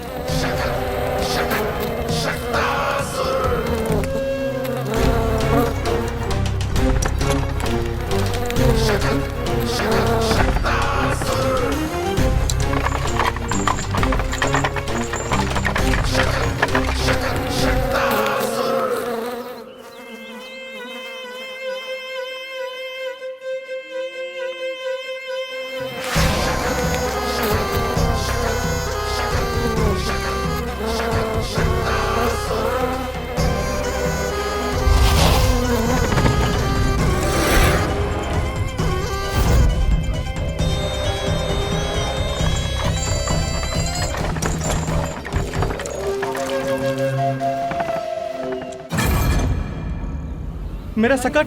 मेरा सकट।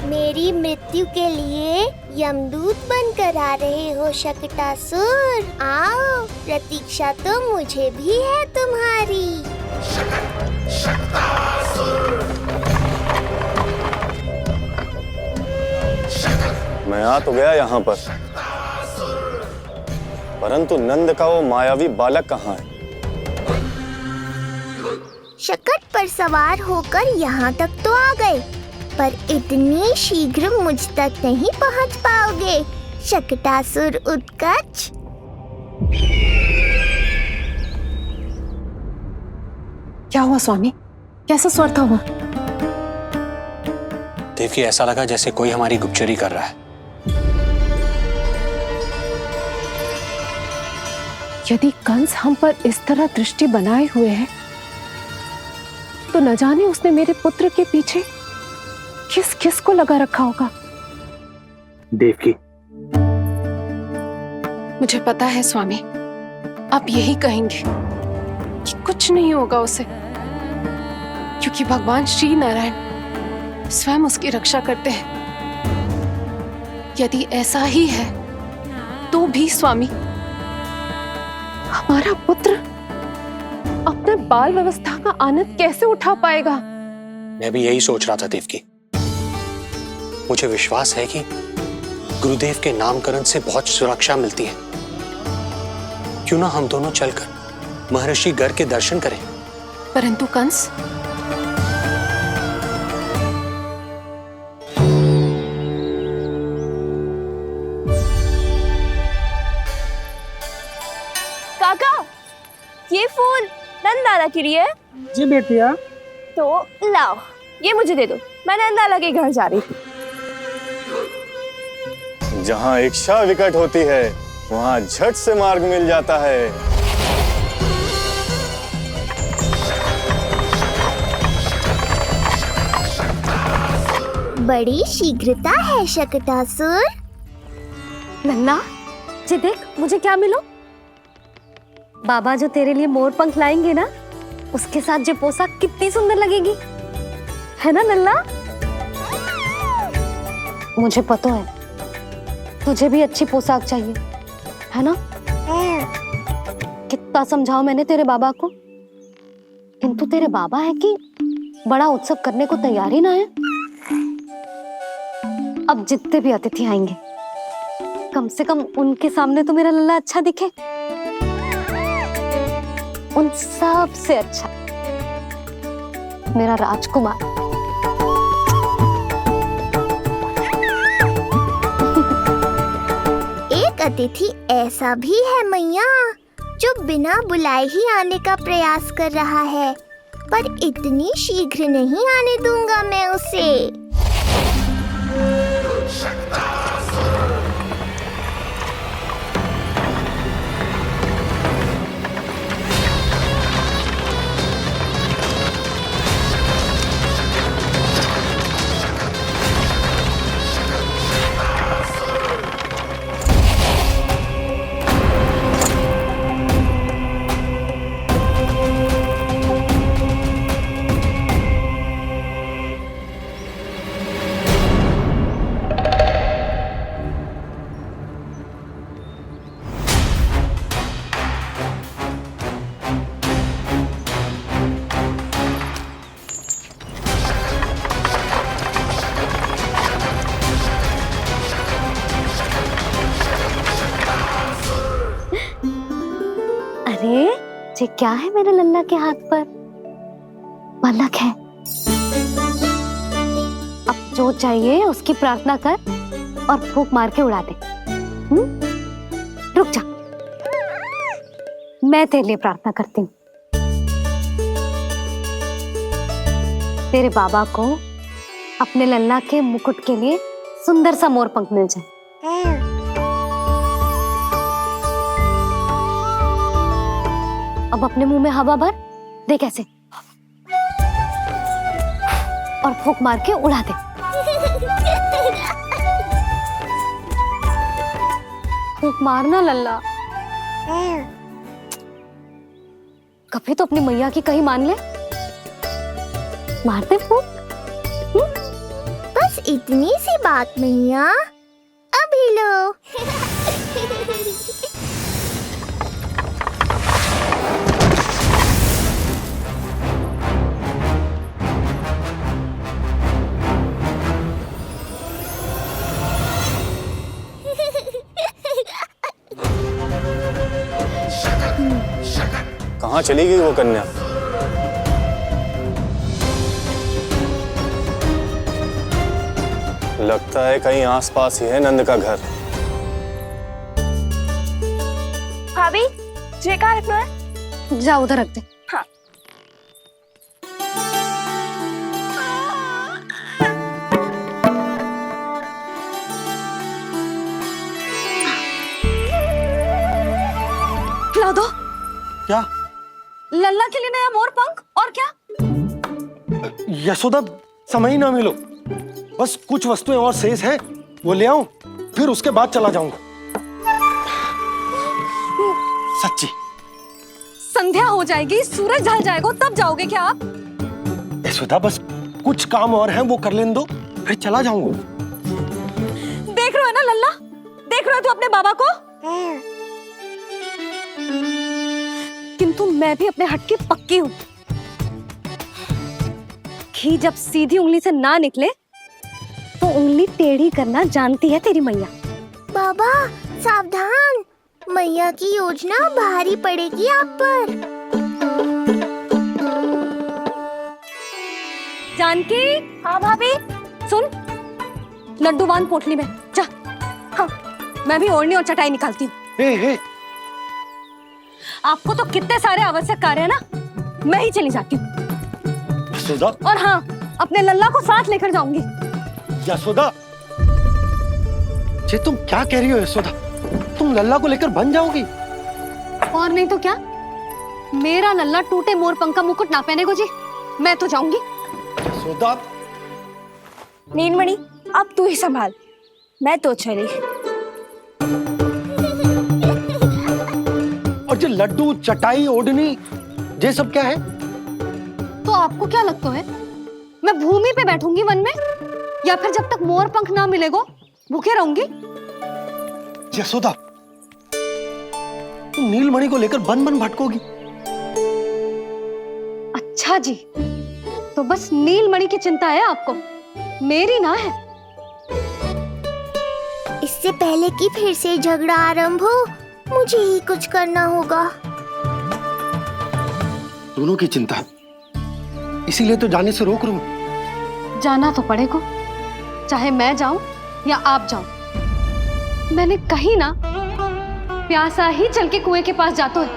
मेरी मृत्यु के लिए यमदूत बनकर आ रहे हो शकटासुर? आओ, प्रतीक्षा तो मुझे भी है तुम्हारी। मैं आ तो गया यहाँ पर, परंतु नंद का वो मायावी बालक कहाँ है? शकट पर सवार होकर यहाँ तक तो आ गए, पर इतनी शीघ्र मुझ तक नहीं पहुँच पाओगे शकटासुर उत्कच। क्या हुआ स्वामी? कैसा स्वर था वो? देखिए, ऐसा लगा जैसे कोई हमारी गुप्तचरी कर रहा है। यदि कंस हम पर इस तरह दृष्टि बनाए हुए है, तो न जाने उसने मेरे पुत्र के पीछे किस किस को लगा रखा होगा। देवकी, मुझे पता है स्वामी, आप यही कहेंगे कि कुछ नहीं होगा उसे, क्योंकि भगवान श्री नारायण स्वयं उसकी रक्षा करते हैं। यदि ऐसा ही है तो भी स्वामी, हमारा पुत्र अपने बाल व्यवस्था का आनंद कैसे उठा पाएगा? मैं भी यही सोच रहा था देवकी। मुझे विश्वास है कि गुरुदेव के नामकरण से बहुत सुरक्षा मिलती है। क्यों ना हम दोनों चलकर महर्षि गर के दर्शन करें? परंतु कंस, काका, ये फूल नंदाला के लिए? जी बेटिया। तो लाओ, ये मुझे दे दो, मैं नंदाला के घर जा रही थी। जहाँ इच्छा विकट होती है, वहाँ झट से मार्ग मिल जाता है। बड़ी शीघ्रता है शकटासुर। नन्ना, जी देख मुझे क्या मिलो। बाबा जो तेरे लिए मोर पंख लाएंगे ना, उसके साथ जो पोशाक कितनी सुंदर लगेगी, है ना नल्ला? मुझे पता है तुझे भी अच्छी पोशाक चाहिए, है ना? कितना समझाओ मैंने तेरे बाबा को, किंतु तेरे बाबा है कि बड़ा उत्सव करने को तैयार ही ना है। अब जितने भी अतिथि आएंगे, कम से कम उनके सामने तो मेरा लल्ला अच्छा दिखे। उन सब से अच्छा मेरा राजकुमार। एक अतिथि ऐसा भी है मैया, जो बिना बुलाए ही आने का प्रयास कर रहा है। पर इतनी शीघ्र नहीं आने दूंगा मैं उसे। अरे ये क्या है मेरे लल्ला के हाथ पर? पलक है। अब जो चाहिए उसकी प्रार्थना कर और फूंक मार के उड़ा दे। रुक जा, मैं तेरे लिए प्रार्थना करती हूँ। तेरे बाबा को अपने लल्ला के मुकुट के लिए सुंदर सा मोर पंख मिल जाए। अब अपने मुंह में हवा भर दे कैसे, और फूंक मार के उड़ा दे। फूंक मारना लल्ला। कभी तो अपनी मैया की कहीं मान ले। मारते फूंक। बस इतनी सी बात मैया, अभी लो। कहाँ चली गई वो कन्या? लगता है कहीं आसपास ही है नंद का घर। भाभी ये कहाँ रखना है? जा उधर रख दे। हाँ। खिला दो। क्या? लल्ला के लिए नया मोर पंख। और क्या? यशोदा, समय ही ना मिलो, बस कुछ वस्तुएं और शेष है, वो ले आऊं, फिर उसके बाद चला जाऊंगा। सच्ची। संध्या हो जाएगी, सूरज ढल जाएगा, तब जाओगे क्या आप? यशोदा, बस कुछ काम और हैं, वो कर लेने दो, फिर चला जाऊंगा। देख रहे हो ना लल्ला, देख रहे हो तू अपने बाबा को? किंतु मैं भी अपने हट की पक्की हूँ। घी जब सीधी उंगली से ना निकले तो उंगली टेढ़ी करना जानती है तेरी मैया। बाबा सावधान, मैया की योजना भारी पड़ेगी आप पर। जानकी। हाँ भाभी। सुन, लड्डू बांध पोटली में, जा। हाँ, मैं भी ओढ़नी और चटाई निकालती हूँ। आपको तो कितने सारे आवश्यक कार्य है ना, मैं ही चली जाती हूँ। यशोदा। और हाँ, अपने लल्ला को साथ लेकर जाऊंगी। यशोदा, ये तुम क्या कह रही हो यशोदा? तुम लल्ला को लेकर बन जाओगी? और नहीं तो क्या, मेरा लल्ला टूटे मोर पंख का मुकुट ना पहने को जी, मैं तो जाऊंगी। यशोदा। नीलमणि अब तू ही संभाल, मैं तो चली। और ये लड्डू, चटाई, ओढ़नी, ये सब क्या है? तो आपको क्या लगता है, मैं भूमि पे बैठूंगी वन में, या फिर जब तक मोर पंख ना मिलेगा भूखे रहूंगी? यशोदा, तुम नीलमणि को लेकर बन बन भटकोगी। अच्छा जी, तो बस नीलमणि की चिंता है आपको, मेरी ना है। इससे पहले कि फिर से झगड़ा आरंभ हो, मुझे ही कुछ करना होगा। दोनों की चिंता है, इसीलिए तो जाने से रोक रहा हूं। जाना तो पड़ेगा, चाहे मैं जाऊं या आप जाओ। मैंने कहीं ना प्यासा ही चल के कुएं के पास जाता है,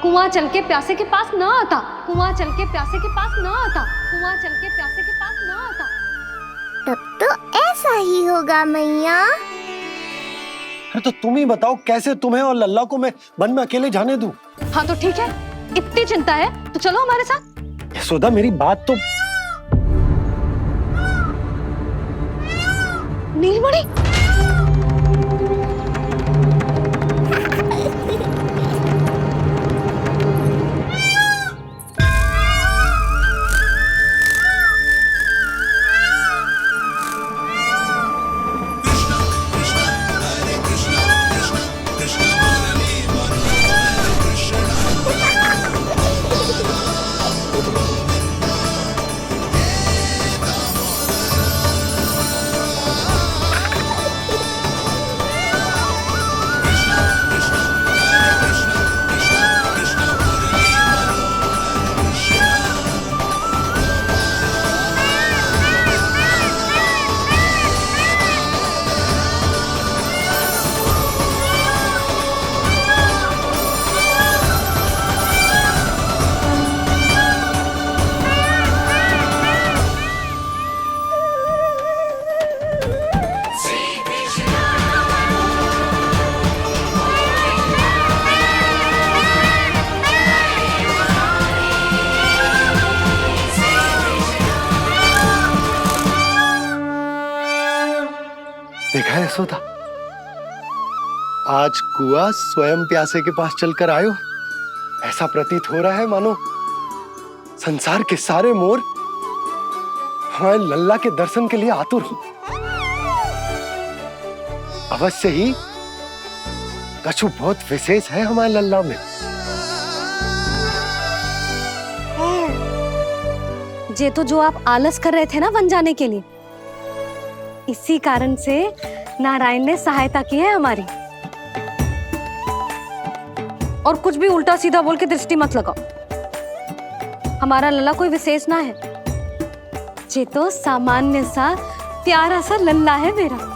कुआं चल के प्यासे के पास ना आता, कुआं चल के प्यासे के पास ना आता, कुआं चल के प्यासे के पास ना आता। तब तो ऐसा ही होगा मैया। अरे तो तुम ही बताओ कैसे तुम्हें और लल्ला को मैं वन में अकेले जाने दूं? हाँ तो ठीक है, इतनी चिंता है तो चलो हमारे साथ। यशोदा मेरी बात तो। नीलमणि, देखा है यशोदा, आज कुआं स्वयं प्यासे के पास चलकर आयो। ऐसा प्रतीत हो रहा है मानो संसार के सारे मोर हमारे लल्ला के दर्शन के लिए आतुर हो। अवश्य ही कछु बहुत विशेष है हमारे लल्ला में। ये तो जो आप आलस कर रहे थे ना वन जाने के लिए, इसी कारण से नारायण ने सहायता की है हमारी। और कुछ भी उल्टा सीधा बोल के दृष्टि मत लगाओ। हमारा लल्ला कोई विशेष ना है, ये तो सामान्य सा प्यारा सा लल्ला है मेरा।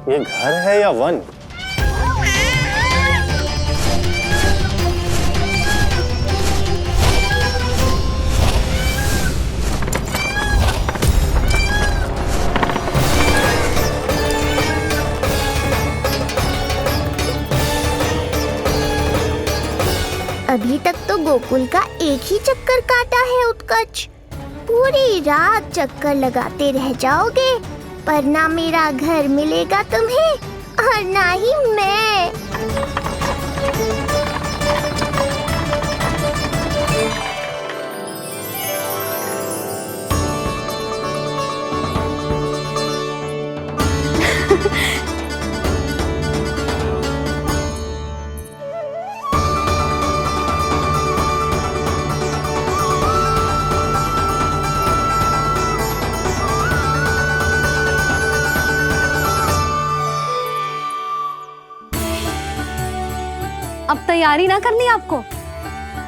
ये घर है या वन? अभी तक तो गोकुल का एक ही चक्कर काटा है उत्कर्ष। पूरी रात चक्कर लगाते रह जाओगे, पर ना मेरा घर मिलेगा तुम्हें और ना ही मैं। अब तैयारी ना करनी आपको?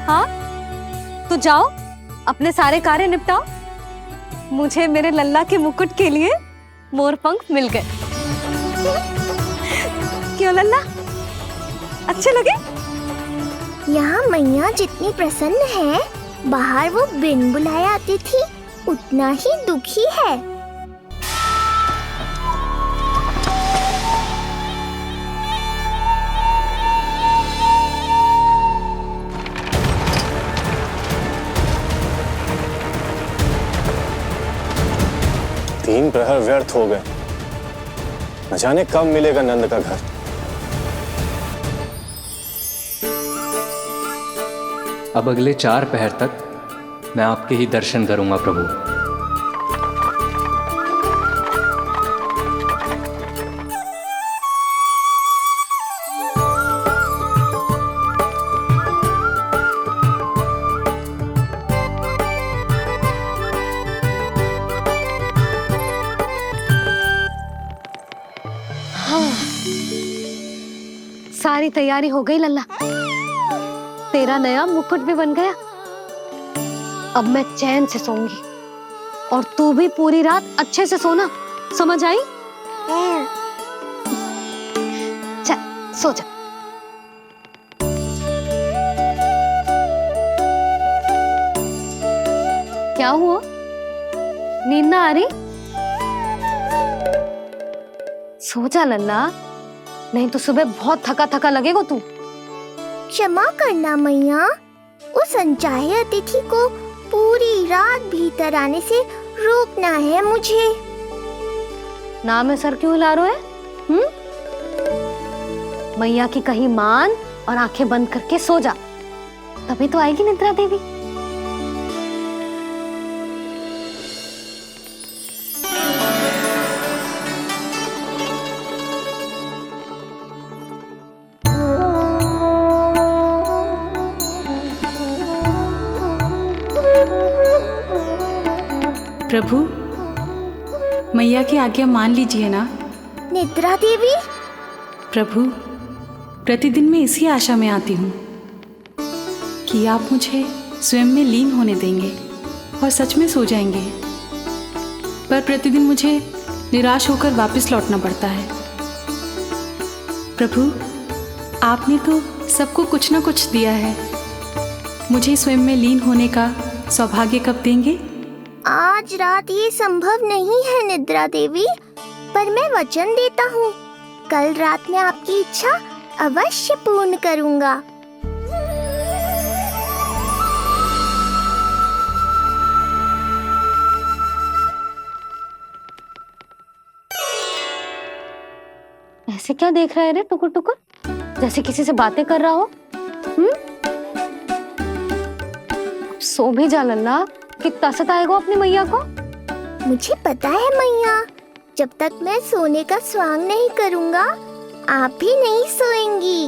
हाँ तो जाओ अपने सारे कार्य निपटाओ। मुझे मेरे लल्ला के मुकुट के लिए मोर पंख मिल गए। क्यों लल्ला, अच्छे लगे? यहाँ मैया जितनी प्रसन्न है, बाहर वो बिन बुलाए आती थी उतना ही दुखी है। तीन प्रहर व्यर्थ हो गए, न जाने कब मिलेगा नंद का घर। अब अगले 4 पहर तक मैं आपके ही दर्शन करूंगा प्रभु। सारी तैयारी हो गई लल्ला। तेरा नया मुकुट भी बन गया। अब मैं चैन से सोऊंगी और तू भी पूरी रात अच्छे से सोना, समझ आई? चल सो जा। क्या हुआ, नींद ना आ रही? सो जा लल्ला, नहीं तो सुबह बहुत थका थका लगेगा तू। क्षमा करना मैया, उस अनचाहे अतिथि को पूरी रात भीतर आने से रोकना है मुझे। ना में सर क्यों हिला रहे हो? मैया की कही मान और आंखें बंद करके सो जा, तभी तो आएगी निद्रा देवी। प्रभु, मैया की आज्ञा मान लीजिए ना। निद्रा देवी? प्रभु, प्रतिदिन मैं इसी आशा में आती हूँ कि आप मुझे स्वयं में लीन होने देंगे और सच में सो जाएंगे, पर प्रतिदिन मुझे निराश होकर वापस लौटना पड़ता है। प्रभु, आपने तो सबको कुछ ना कुछ दिया है, मुझे स्वयं में लीन होने का सौभाग्य कब देंगे? आज रात ये संभव नहीं है निद्रा देवी, पर मैं वचन देता हूँ कल रात में आपकी इच्छा अवश्य पूर्ण करूँगा। ऐसे क्या देख रहा है रे टुकुर टुकुर, जैसे किसी से बातें कर रहा हो? सो भी जा लल्ला, कितना सताएगा अपनी मैया को। मुझे पता है मैया, जब तक मैं सोने का स्वांग नहीं करूँगा आप भी नहीं सोएंगी।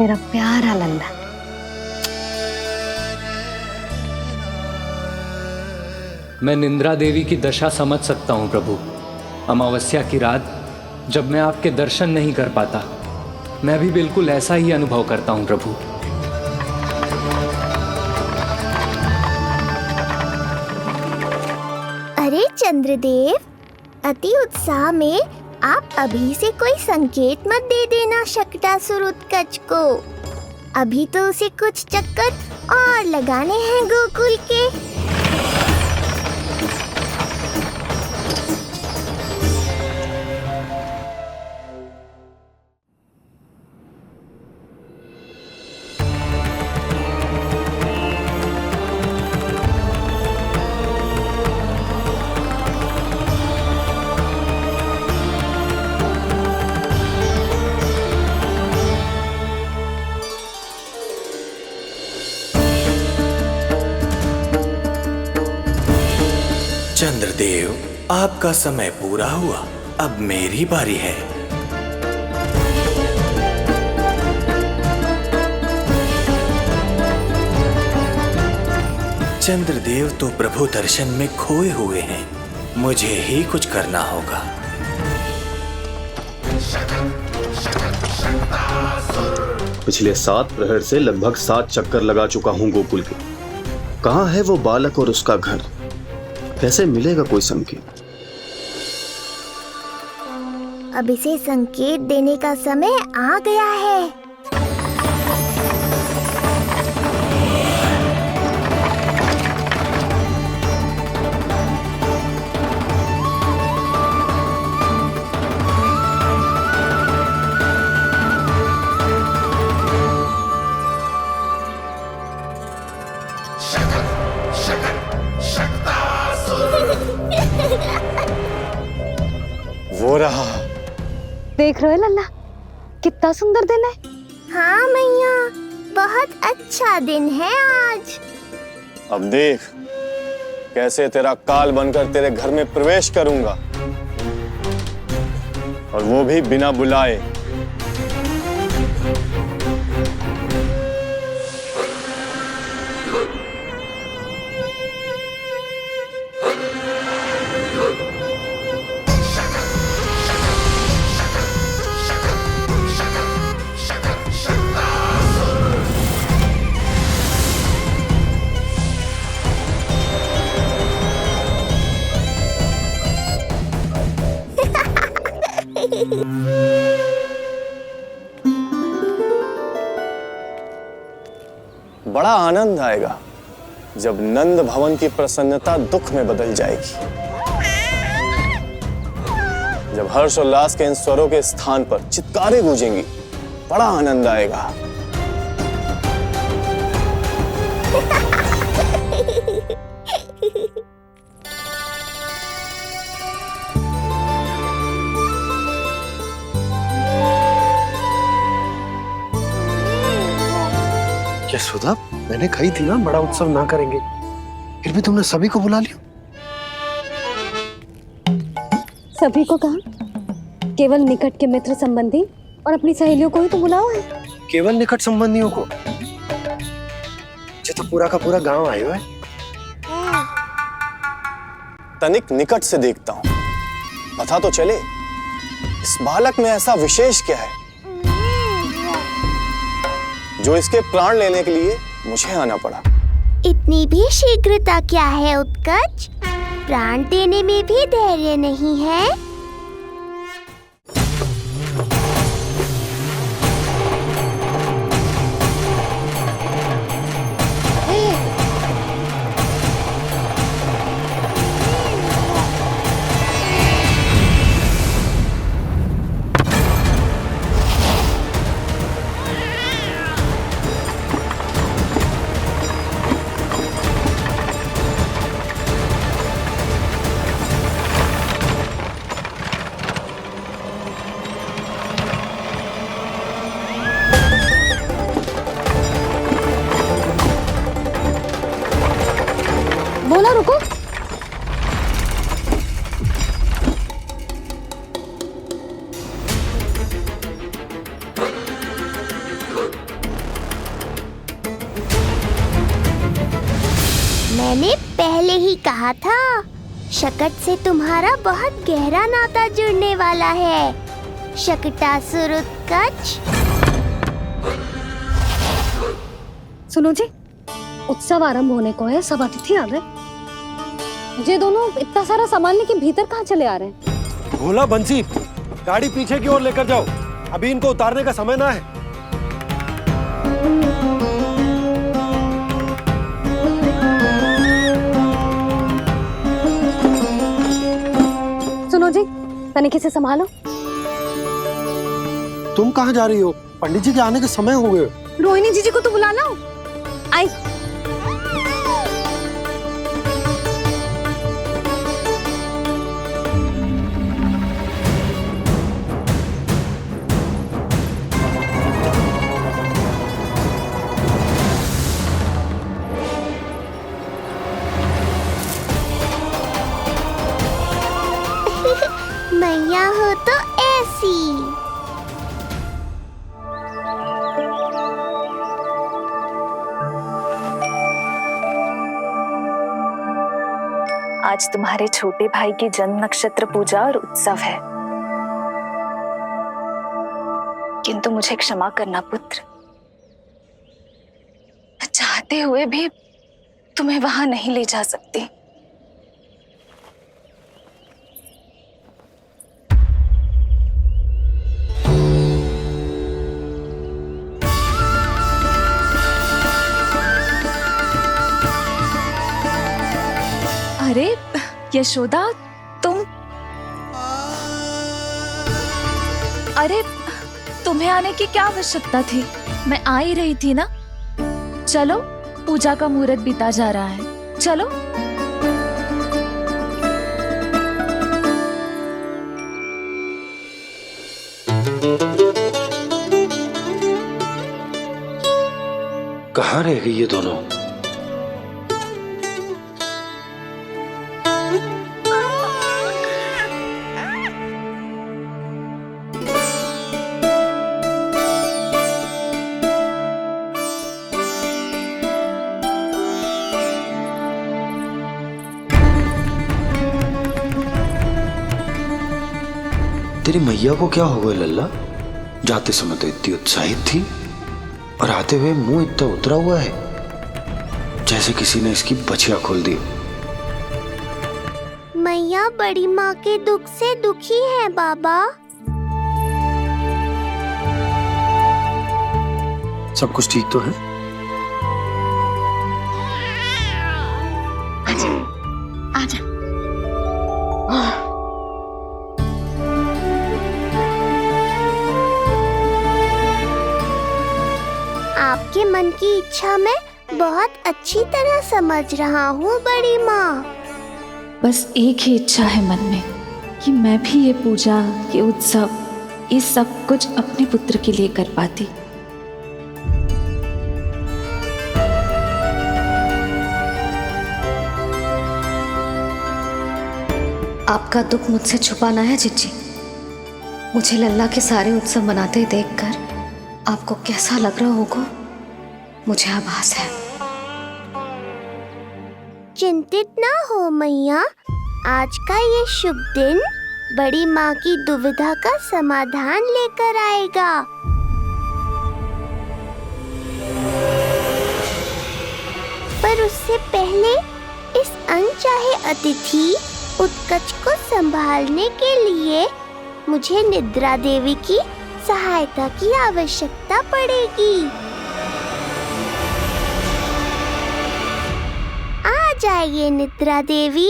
मेरा प्यारा लल्ला। मैं निंद्रा देवी की दशा समझ सकता हूँ प्रभु। अमावस्या की रात जब मैं आपके दर्शन नहीं कर पाता, मैं भी बिल्कुल ऐसा ही अनुभव करता हूँ प्रभु। अरे चंद्रदेव, अति उत्साह में आप अभी से कोई संकेत मत दे देना शकटासुर उत्कच को। अभी तो उसे कुछ चक्कर और लगाने हैं गोकुल के। चंद्रदेव, आपका समय पूरा हुआ, अब मेरी बारी है। चंद्रदेव तो प्रभु दर्शन में खोए हुए हैं, मुझे ही कुछ करना होगा। पिछले 7 प्रहर से लगभग 7 चक्कर लगा चुका हूँ गोकुल के। कहाँ है वो बालक और उसका घर? कैसे मिलेगा कोई संकेत? अब इसे संकेत देने का समय आ गया है। वो रहा। देख रहे हो लल्ला, कितना सुंदर दिन है। हाँ मैया, बहुत अच्छा दिन है आज। अब देख कैसे तेरा काल बनकर तेरे घर में प्रवेश करूंगा, और वो भी बिना बुलाए। बड़ा आनंद आएगा जब नंद भवन की प्रसन्नता दुख में बदल जाएगी, जब हर्षोल्लास के इन स्वरों के स्थान पर चित्कारें गूंजेंगी। बड़ा आनंद आएगा। यशोदा, मैंने कही थी ना बड़ा उत्सव ना करेंगे, फिर भी तुमने सभी को बुला लिया। सभी को कहा? केवल निकट के मित्र संबंधी और अपनी सहेलियों को ही तो बुलाओ है। केवल निकट संबंधियों को? ये तो पूरा का पूरा गांव आयो है। तनिक निकट से देखता हूं, पता तो चले इस बालक में ऐसा विशेष क्या है जो इसके प्राण लेने के लिए मुझे आना पड़ा। इतनी भी शीघ्रता क्या है उत्कर्ष? प्राण देने में भी धैर्य नहीं है। बोला रुको। मैंने पहले ही कहा था, शकट से तुम्हारा बहुत गहरा नाता जुड़ने वाला है। शकटासुर उत्कर्ष। सुनो जी, उत्सव आरंभ होने को है, सब अतिथि आ गए। ये दोनों इतना सारा सामान लेके भीतर कहाँ चले आ रहे हैं? भोला बंसी, गाड़ी पीछे की ओर लेकर जाओ, अभी इनको उतारने का समय ना है। सुनो जी, तनिक से संभालो। तुम कहाँ जा रही हो? पंडित जी के आने के समय हो गए। रोहिणी जीजी को तो बुला लो। आई। मैया हो तो ऐसी। आज तुम्हारे छोटे भाई की जन्म नक्षत्र पूजा और उत्सव है, किंतु मुझे क्षमा करना पुत्र, चाहते हुए भी तुम्हें वहां नहीं ले जा सकती। अरे यशोदा, तुम, अरे तुम्हें आने की क्या आवश्यकता थी? मैं आ ही रही थी ना। चलो, पूजा का मुहूर्त बीता जा रहा है, चलो। कहाँ रह गई ये दोनों? तेरी मैया को क्या हो गया लल्ला? जाते समय तो इतनी उत्साहित थी और आते हुए मुंह इतना उतरा हुआ है जैसे किसी ने इसकी बचिया खोल दी। मैया बड़ी माँ के दुख से दुखी है बाबा। सब कुछ ठीक तो है? आपके मन की इच्छा मैं बहुत अच्छी तरह समझ रहा हूँ बड़ी माँ। बस एक ही इच्छा है मन में कि मैं भी ये पूजा, ये उत्सव, ये सब कुछ अपने पुत्र के लिए कर पाती। आपका दुख मुझसे छुपाना है जिज्जी। मुझे लल्ला के सारे उत्सव मनाते देखकर आपको कैसा लग रहा होगा मुझे आभास है। चिंतित ना हो मैया, आज का ये शुभ दिन बड़ी माँ की दुविधा का समाधान लेकर आएगा। पर उससे पहले इस अनचाहे अतिथि उत्कच को संभालने के लिए मुझे निद्रा देवी की सहायता की आवश्यकता पड़ेगी। आ जाइए निद्रा देवी,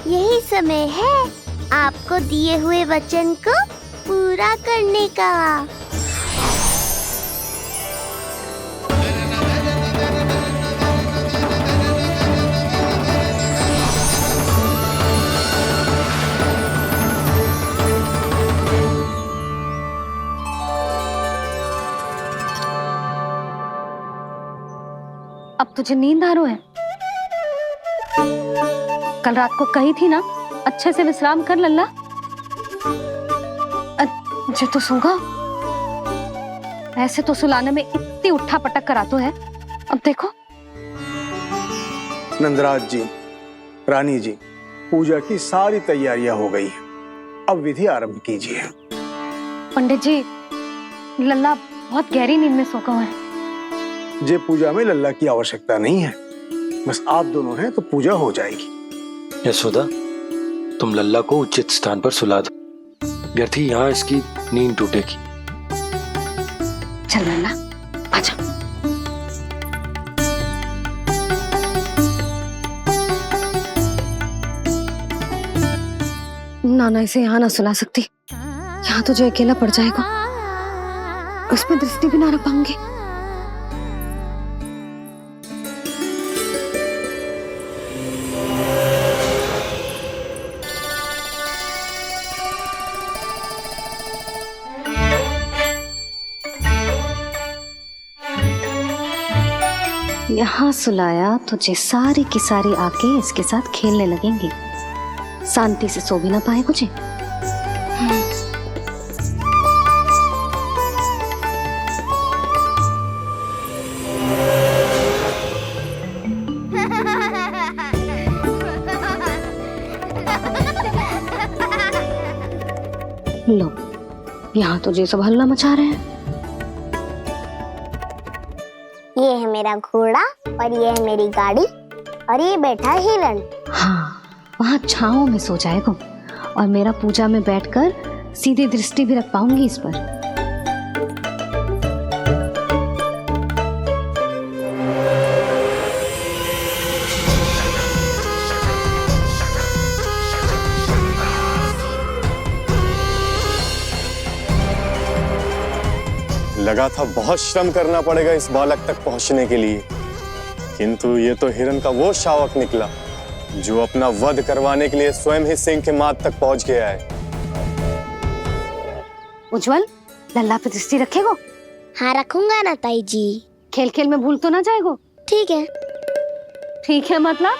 यही समय है आपको दिए हुए वचन को पूरा करने का। अब तुझे नींद आ रही है? कल रात को कही थी ना अच्छे से विश्राम कर लल्ला। जो तो सोगा, ऐसे तो सुलाने में इतनी उठा पटक करा तो है। अब देखो नंदराज जी, रानी जी, पूजा की सारी तैयारियां हो गई हैं। अब विधि आरंभ कीजिए। पंडित जी, लल्ला बहुत गहरी नींद में सोगा हुआ है। जे पूजा में लल्ला की आवश्यकता नहीं है, बस आप दोनों हैं तो पूजा हो जाएगी। यशोदा, तुम लल्ला को उचित स्थान पर सुला दो, व्यर्थ ही यहाँ इसकी नींद टूटेगी। चल लल्ला, आजा। नाना इसे यहाँ ना सुला सकती, यहाँ तो जो अकेला पड़ जाएगा, उसमें दृष्टि भी ना रख पाऊंगी। यहाँ सुलाया तो जे सारी की सारी आके इसके साथ खेलने लगेंगी, शांति से सो भी ना पाए कुछ। लो, यहाँ तो जे सब हल्ला मचा रहे हैं। ये है मेरा घोड़ा और ये है मेरी गाड़ी और ये बैठा हिरण। हाँ, वहाँ छांव में सो जाएगा और मेरा पूजा में बैठकर सीधी दृष्टि भी रख पाऊंगी इस पर। लगा था बहुत श्रम करना पड़ेगा इस बालक तक पहुंचने के लिए, किंतु ये तो हिरण का वो शावक निकला जो अपना वध करवाने के लिए स्वयं ही सिंह के माथ तक पहुंच गया है। उज्जवल, लल्ला पे दृष्टि रखेगो? हाँ रखूंगा ना ताई जी। खेल खेल में भूल तो ना जाएगो? ठीक है। ठीक है मतलब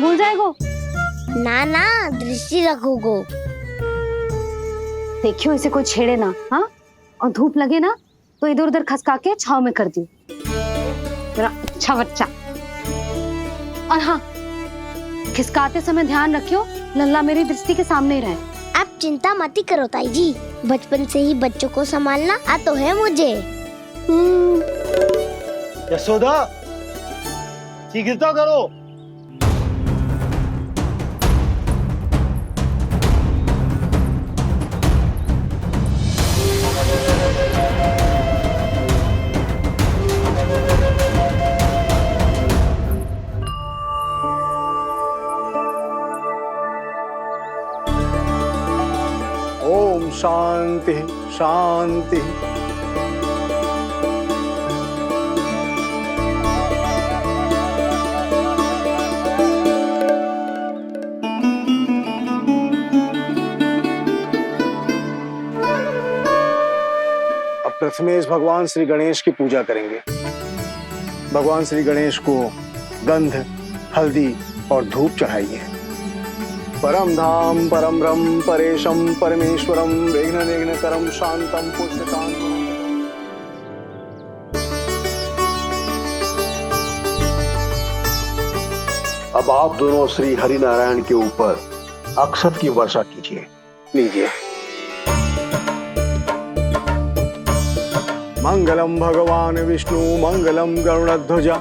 भूल जाएगो? ना ना, दृष्टि रखोगो। देखियो इसे कोई छेड़े ना, हाँ? और धूप लगे ना तो इधर उधर खसका के छाव में कर दी। मेरा अच्छा बच्चा। और हाँ, खिसकाते समय ध्यान रखियो लल्ला मेरी दृष्टि के सामने ही रहे। आप चिंता मत करो ताई जी, बचपन से ही बच्चों को संभालना आता है मुझे। यशोदा, शीघ्रता करो। ओम शांति शांति। प्रथमेश भगवान श्री गणेश की पूजा करेंगे। भगवान श्री गणेश को गंध, हल्दी और धूप चढ़ाइए। परम धाम परम ब्रह्म परेशम परमेश्वरम विघ्न निघ्नकरम शांतम पुष्टकांतम। अब आप दोनों श्री हरि नारायण के ऊपर अक्षत की वर्षा कीजिए। लीजिए। मंगलम भगवान विष्णु मंगलम गरुड़ध्वजा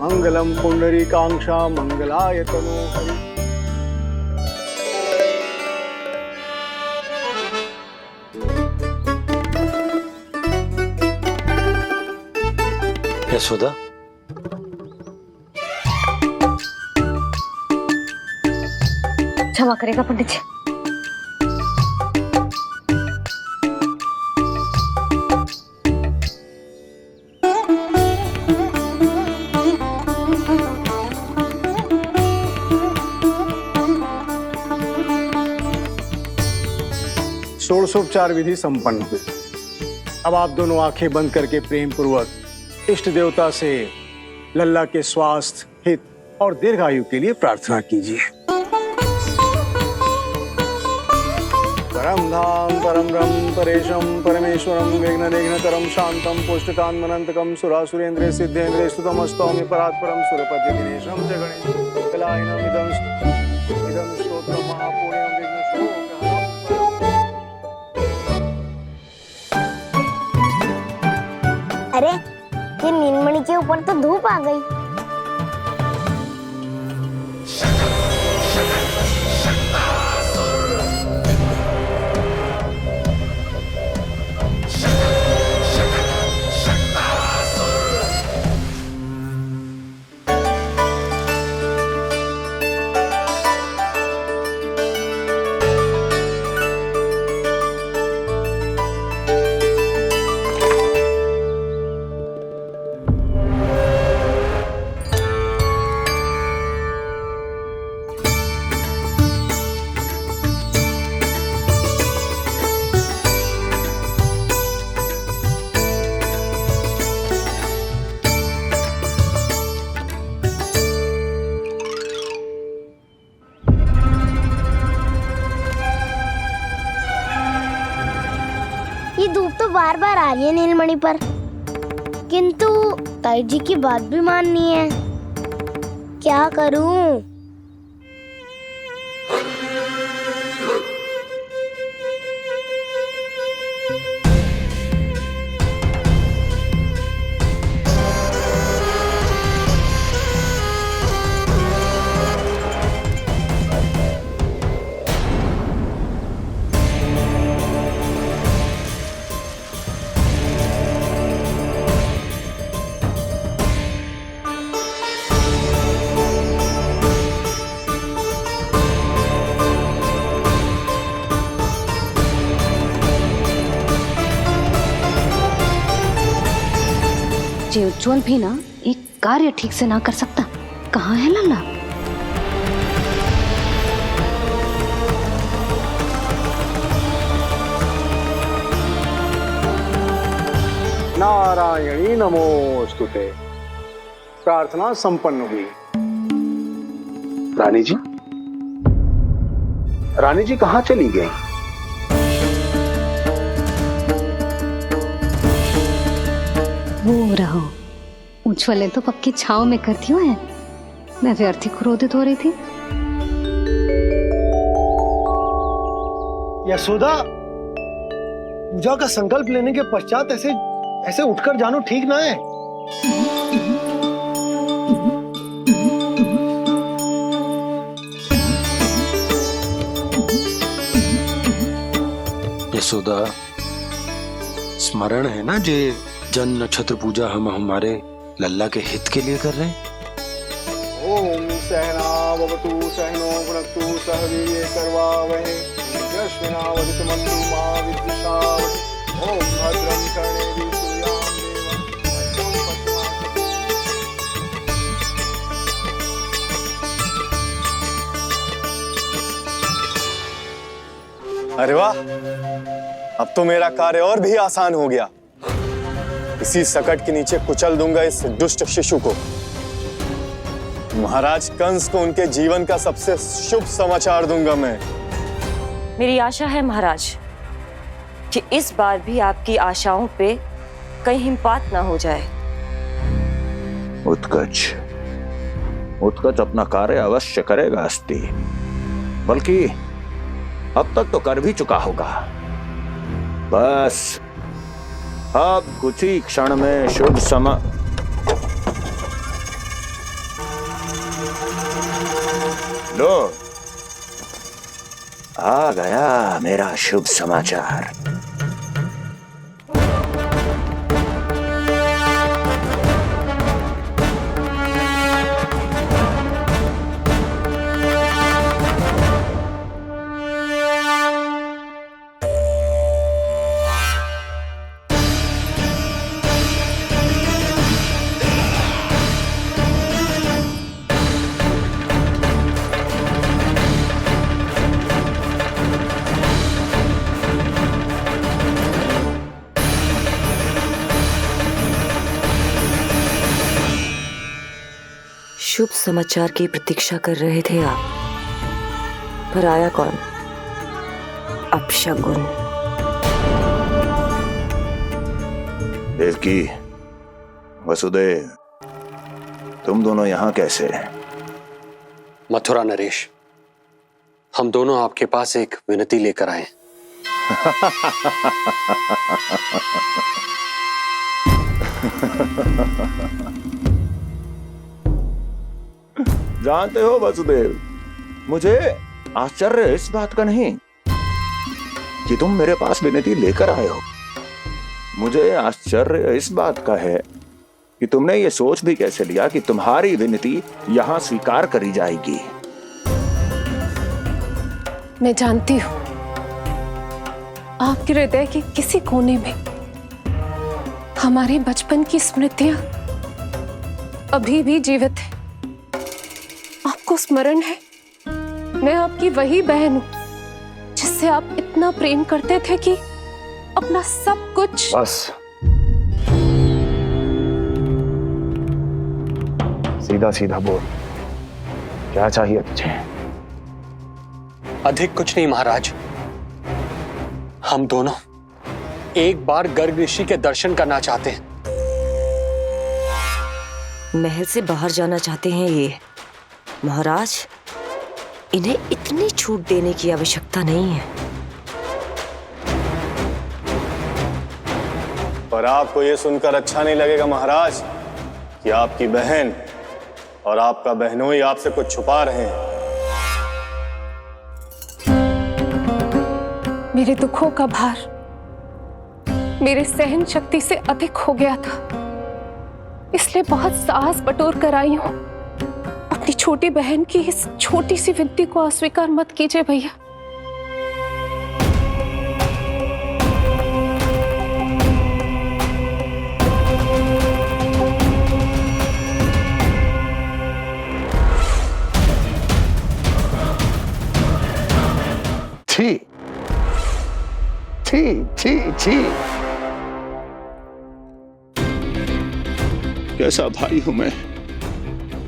मंगलम पुंडरीकांक्षा मंगलाय तनो हरि। यशोदा, क्षमा करेगा पंडित जी। षोडशोपचार विधि संपन्न हुई। अब आप दोनों आंखें बंद करके प्रेम पूर्वक इष्ट देवता से लल्ला के स्वास्थ्य, हित और दीर्घायु के लिए प्रार्थना कीजिए। परम धाम परम ब्रह्म परेशम परमेश्वरम विघ्न निघ्नकरम शांतम पुष्टकांतमनंतकम सुरासुरेंद्र सिद्धेंद्र स्तुतम स्तौम्य परात्परम सुरपति दिनेशम च गणेश कलायनम इदं स्तोत्रम महापुण्यम विघ्नशोकहरं। अरे ये नीलमणि के ऊपर तो धूप आ गई। ये धूप तो बार बार आ रही है नीलमणि पर, किंतु ताई जी की बात भी माननी है। क्या करूं? जे उज्जवल भी ना एक कार्य ठीक से ना कर सकता, कहाँ है लल्ला? नारायणी नमोस्तुते। प्रार्थना संपन्न हुई। रानी जी, रानी जी कहाँ चली गई? वो रहो, उज्जवल ने तो पक्की छाव में कर दियो है। मैं व्यर्थ ही क्रोधित हो रही थी। यशोदा, पूजा का संकल्प लेने के पश्चात ऐसे ऐसे उठकर जानो ठीक ना है। यशोदा, स्मरण है ना जे जन नक्षत्र पूजा हम हमारे लल्ला के हित के लिए कर रहे हैं। ओम सहनावतु सहनो भुनक्तु सह वीर्येण करवावहै यस्मिनावदितमस्तु मा विद्विषावहै। ओम भद्रं कर्णेभिः सूर्यां देवं अरे वाह, अब तो मेरा कार्य और भी आसान हो गया। इसी सकट के नीचे कुचल दूंगा इस दुष्ट शिशु को। महाराज कंस को उनके जीवन का सबसे शुभ समाचार दूंगा मैं। मेरी आशा है महाराज कि इस बार भी आपकी आशाओं पे कहीं हिमपात ना हो जाए। उत्कच उत्कच अपना कार्य अवश्य करेगा अस्ति, बल्कि अब तक तो कर भी चुका होगा। बस अब कुछ ही क्षण में शुभ समय। लो, आ गया मेरा शुभ समाचार। शुभ समाचार की प्रतीक्षा कर रहे थे आप, पर आया कौन? अपशगुन। देवकी, वसुदेव, तुम दोनों यहाँ कैसे? मथुरा नरेश, हम दोनों आपके पास एक विनती लेकर आए। जानते हो वसुदेव, मुझे आश्चर्य इस बात का नहीं कि तुम मेरे पास विनती लेकर आए हो। मुझे आश्चर्य इस बात का है कि तुमने ये सोच भी कैसे लिया कि तुम्हारी विनती यहाँ स्वीकार करी जाएगी। मैं जानती हूँ आपके हृदय के किसी कोने में हमारे बचपन की स्मृतियां अभी भी जीवित है। आपको स्मरण है, मैं आपकी वही बहन हूं जिससे आप इतना प्रेम करते थे कि अपना सब कुछ। बस सीधा सीधा बोल, क्या चाहिए तुझे? अधिक कुछ नहीं महाराज, हम दोनों एक बार गर्ग ऋषि के दर्शन करना चाहते हैं। महल से बाहर जाना चाहते हैं ये महाराज, इन्हें इतनी छूट देने की आवश्यकता नहीं है। पर आपको यह सुनकर अच्छा नहीं लगेगा महाराज कि आपकी बहन और आपका बहनोई आपसे कुछ छुपा रहे हैं। मेरे दुखों का भार मेरे सहन शक्ति से अधिक हो गया था, इसलिए बहुत साहस बटोर कर आई हूं। अपनी छोटी बहन की इस छोटी सी विनती को अस्वीकार मत कीजिए भैया। छी छी छी छी, कैसा भाई हूं मैं।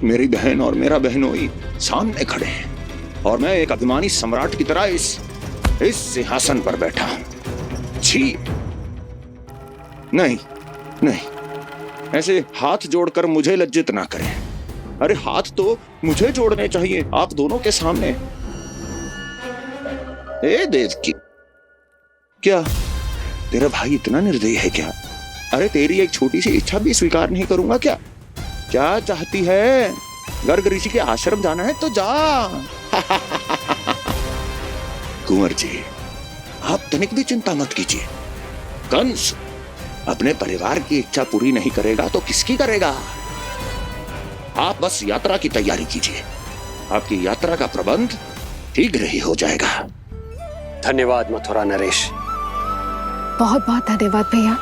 मेरी बहन और मेरा बहनोई सामने खड़े हैं और मैं एक अभिमानी सम्राट की तरह इस सिंहासन पर बैठा हूं। छी, नहीं नहीं, ऐसे हाथ जोड़कर मुझे लज्जित ना करें। अरे हाथ तो मुझे जोड़ने चाहिए आप दोनों के सामने। ए देवकी, क्या तेरा भाई इतना निर्दयी है क्या? अरे तेरी एक छोटी सी इच्छा भी स्वीकार नहीं करूंगा क्या? क्या चाहती है? गर्ग ऋषि के आश्रम जाना है तो जा। कुंवर जी, आप तनिक भी चिंता मत कीजिए। कंस अपने परिवार की इच्छा पूरी नहीं करेगा तो किसकी करेगा? आप बस यात्रा की तैयारी कीजिए, आपकी यात्रा का प्रबंध शीघ्र ही हो जाएगा। धन्यवाद मथुरा नरेश। बहुत बहुत धन्यवाद भैया।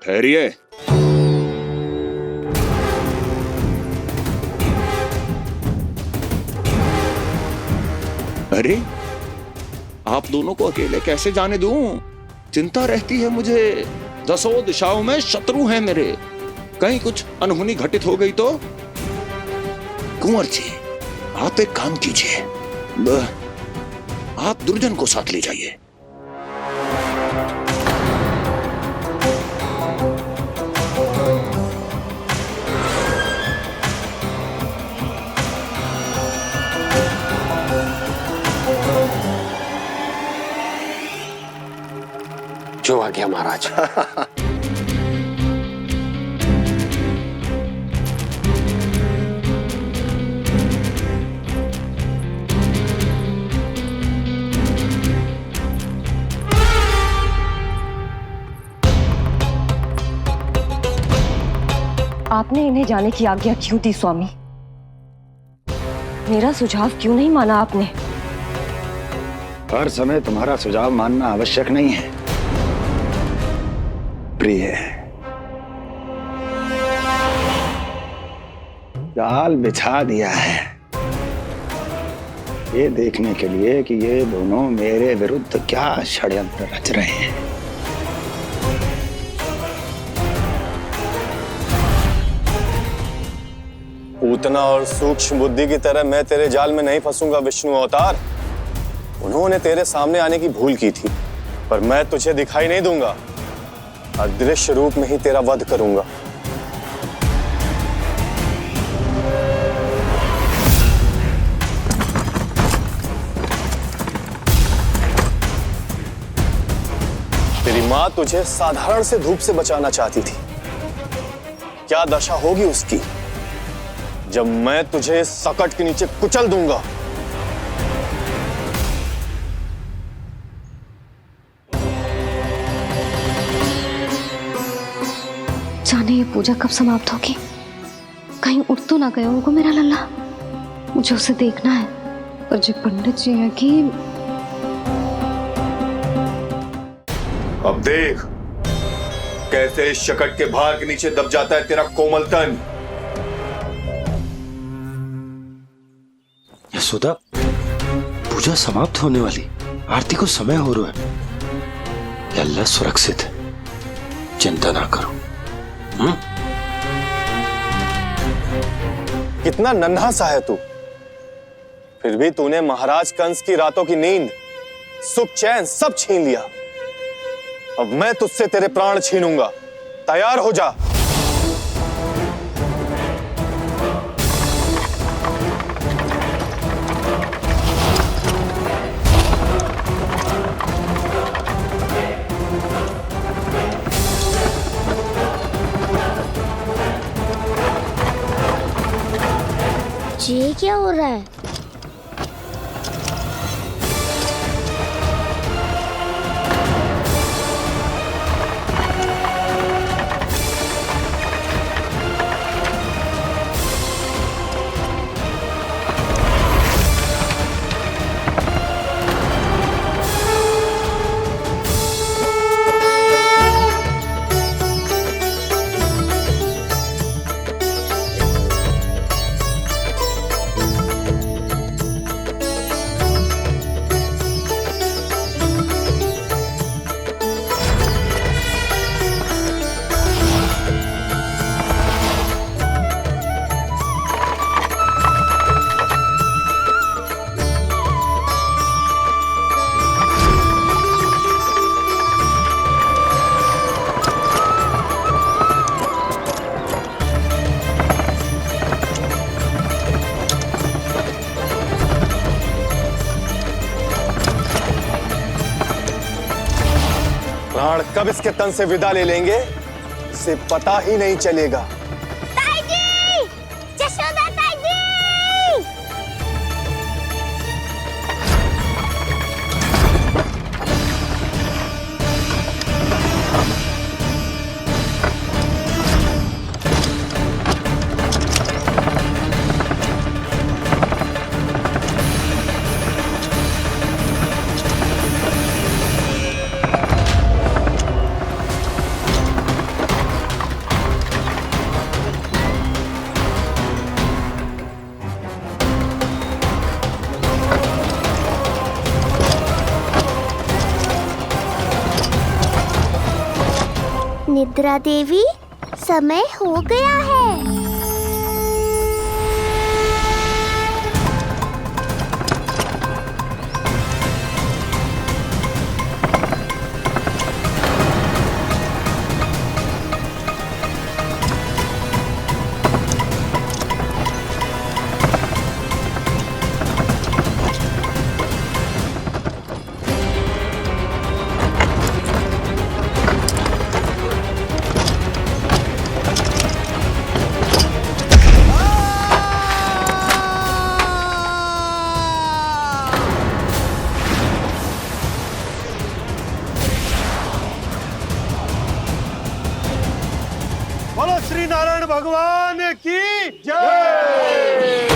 ठहरिए। अरे आप दोनों को अकेले कैसे जाने दूं? चिंता रहती है मुझे। दसों दिशाओं में शत्रु हैं मेरे, कहीं कुछ अनहोनी घटित हो गई तो। कुंवर जी, आप एक काम कीजिए, आप दुर्जन को साथ ले जाइए। जो आ गया महाराज। आपने इन्हें जाने की आज्ञा क्यों दी स्वामी? मेरा सुझाव क्यों नहीं माना आपने? हर समय तुम्हारा सुझाव मानना आवश्यक नहीं है प्रिय। जाल बिछा दिया है ये देखने के लिए कि ये दोनों मेरे विरुद्ध क्या षड्यंत्र रच रहे हैं। पूतना और सूक्ष्म बुद्धि की तरह मैं तेरे जाल में नहीं फंसूंगा विष्णु अवतार। उन्होंने तेरे सामने आने की भूल की थी, पर मैं तुझे दिखाई नहीं दूंगा। अदृश्य रूप में ही तेरा वध करूंगा। तेरी मां तुझे साधारण से धूप से बचाना चाहती थी। क्या दशा होगी उसकी जब मैं तुझे सकट के नीचे कुचल दूंगा। जाने ये पूजा कब समाप्त होगी? कहीं उठ तो ना गया होगा मेरा लल्ला। मुझे उसे देखना है। पर जो पंडित जी हैं कि अब देख कैसे इस शकट के भार के नीचे दब जाता है तेरा कोमल तन। यशोदा, पूजा समाप्त होने वाली, आरती को समय हो रहा है। अल्लाह सुरक्षित है, चिंता ना करो। कितना नन्हा सा है तू, फिर भी तूने महाराज कंस की रातों की नींद, सुख चैन सब छीन लिया। अब मैं तुझसे तेरे प्राण छीनूंगा। तैयार हो जा। ये क्या हो रहा है? प्राण कब इसके तन से विदा ले लेंगे इसे पता ही नहीं चलेगा। ताई जी! जशोदा ताई जी! निद्रा देवी, समय हो गया है। बोलो श्री नारायण भगवान की जय।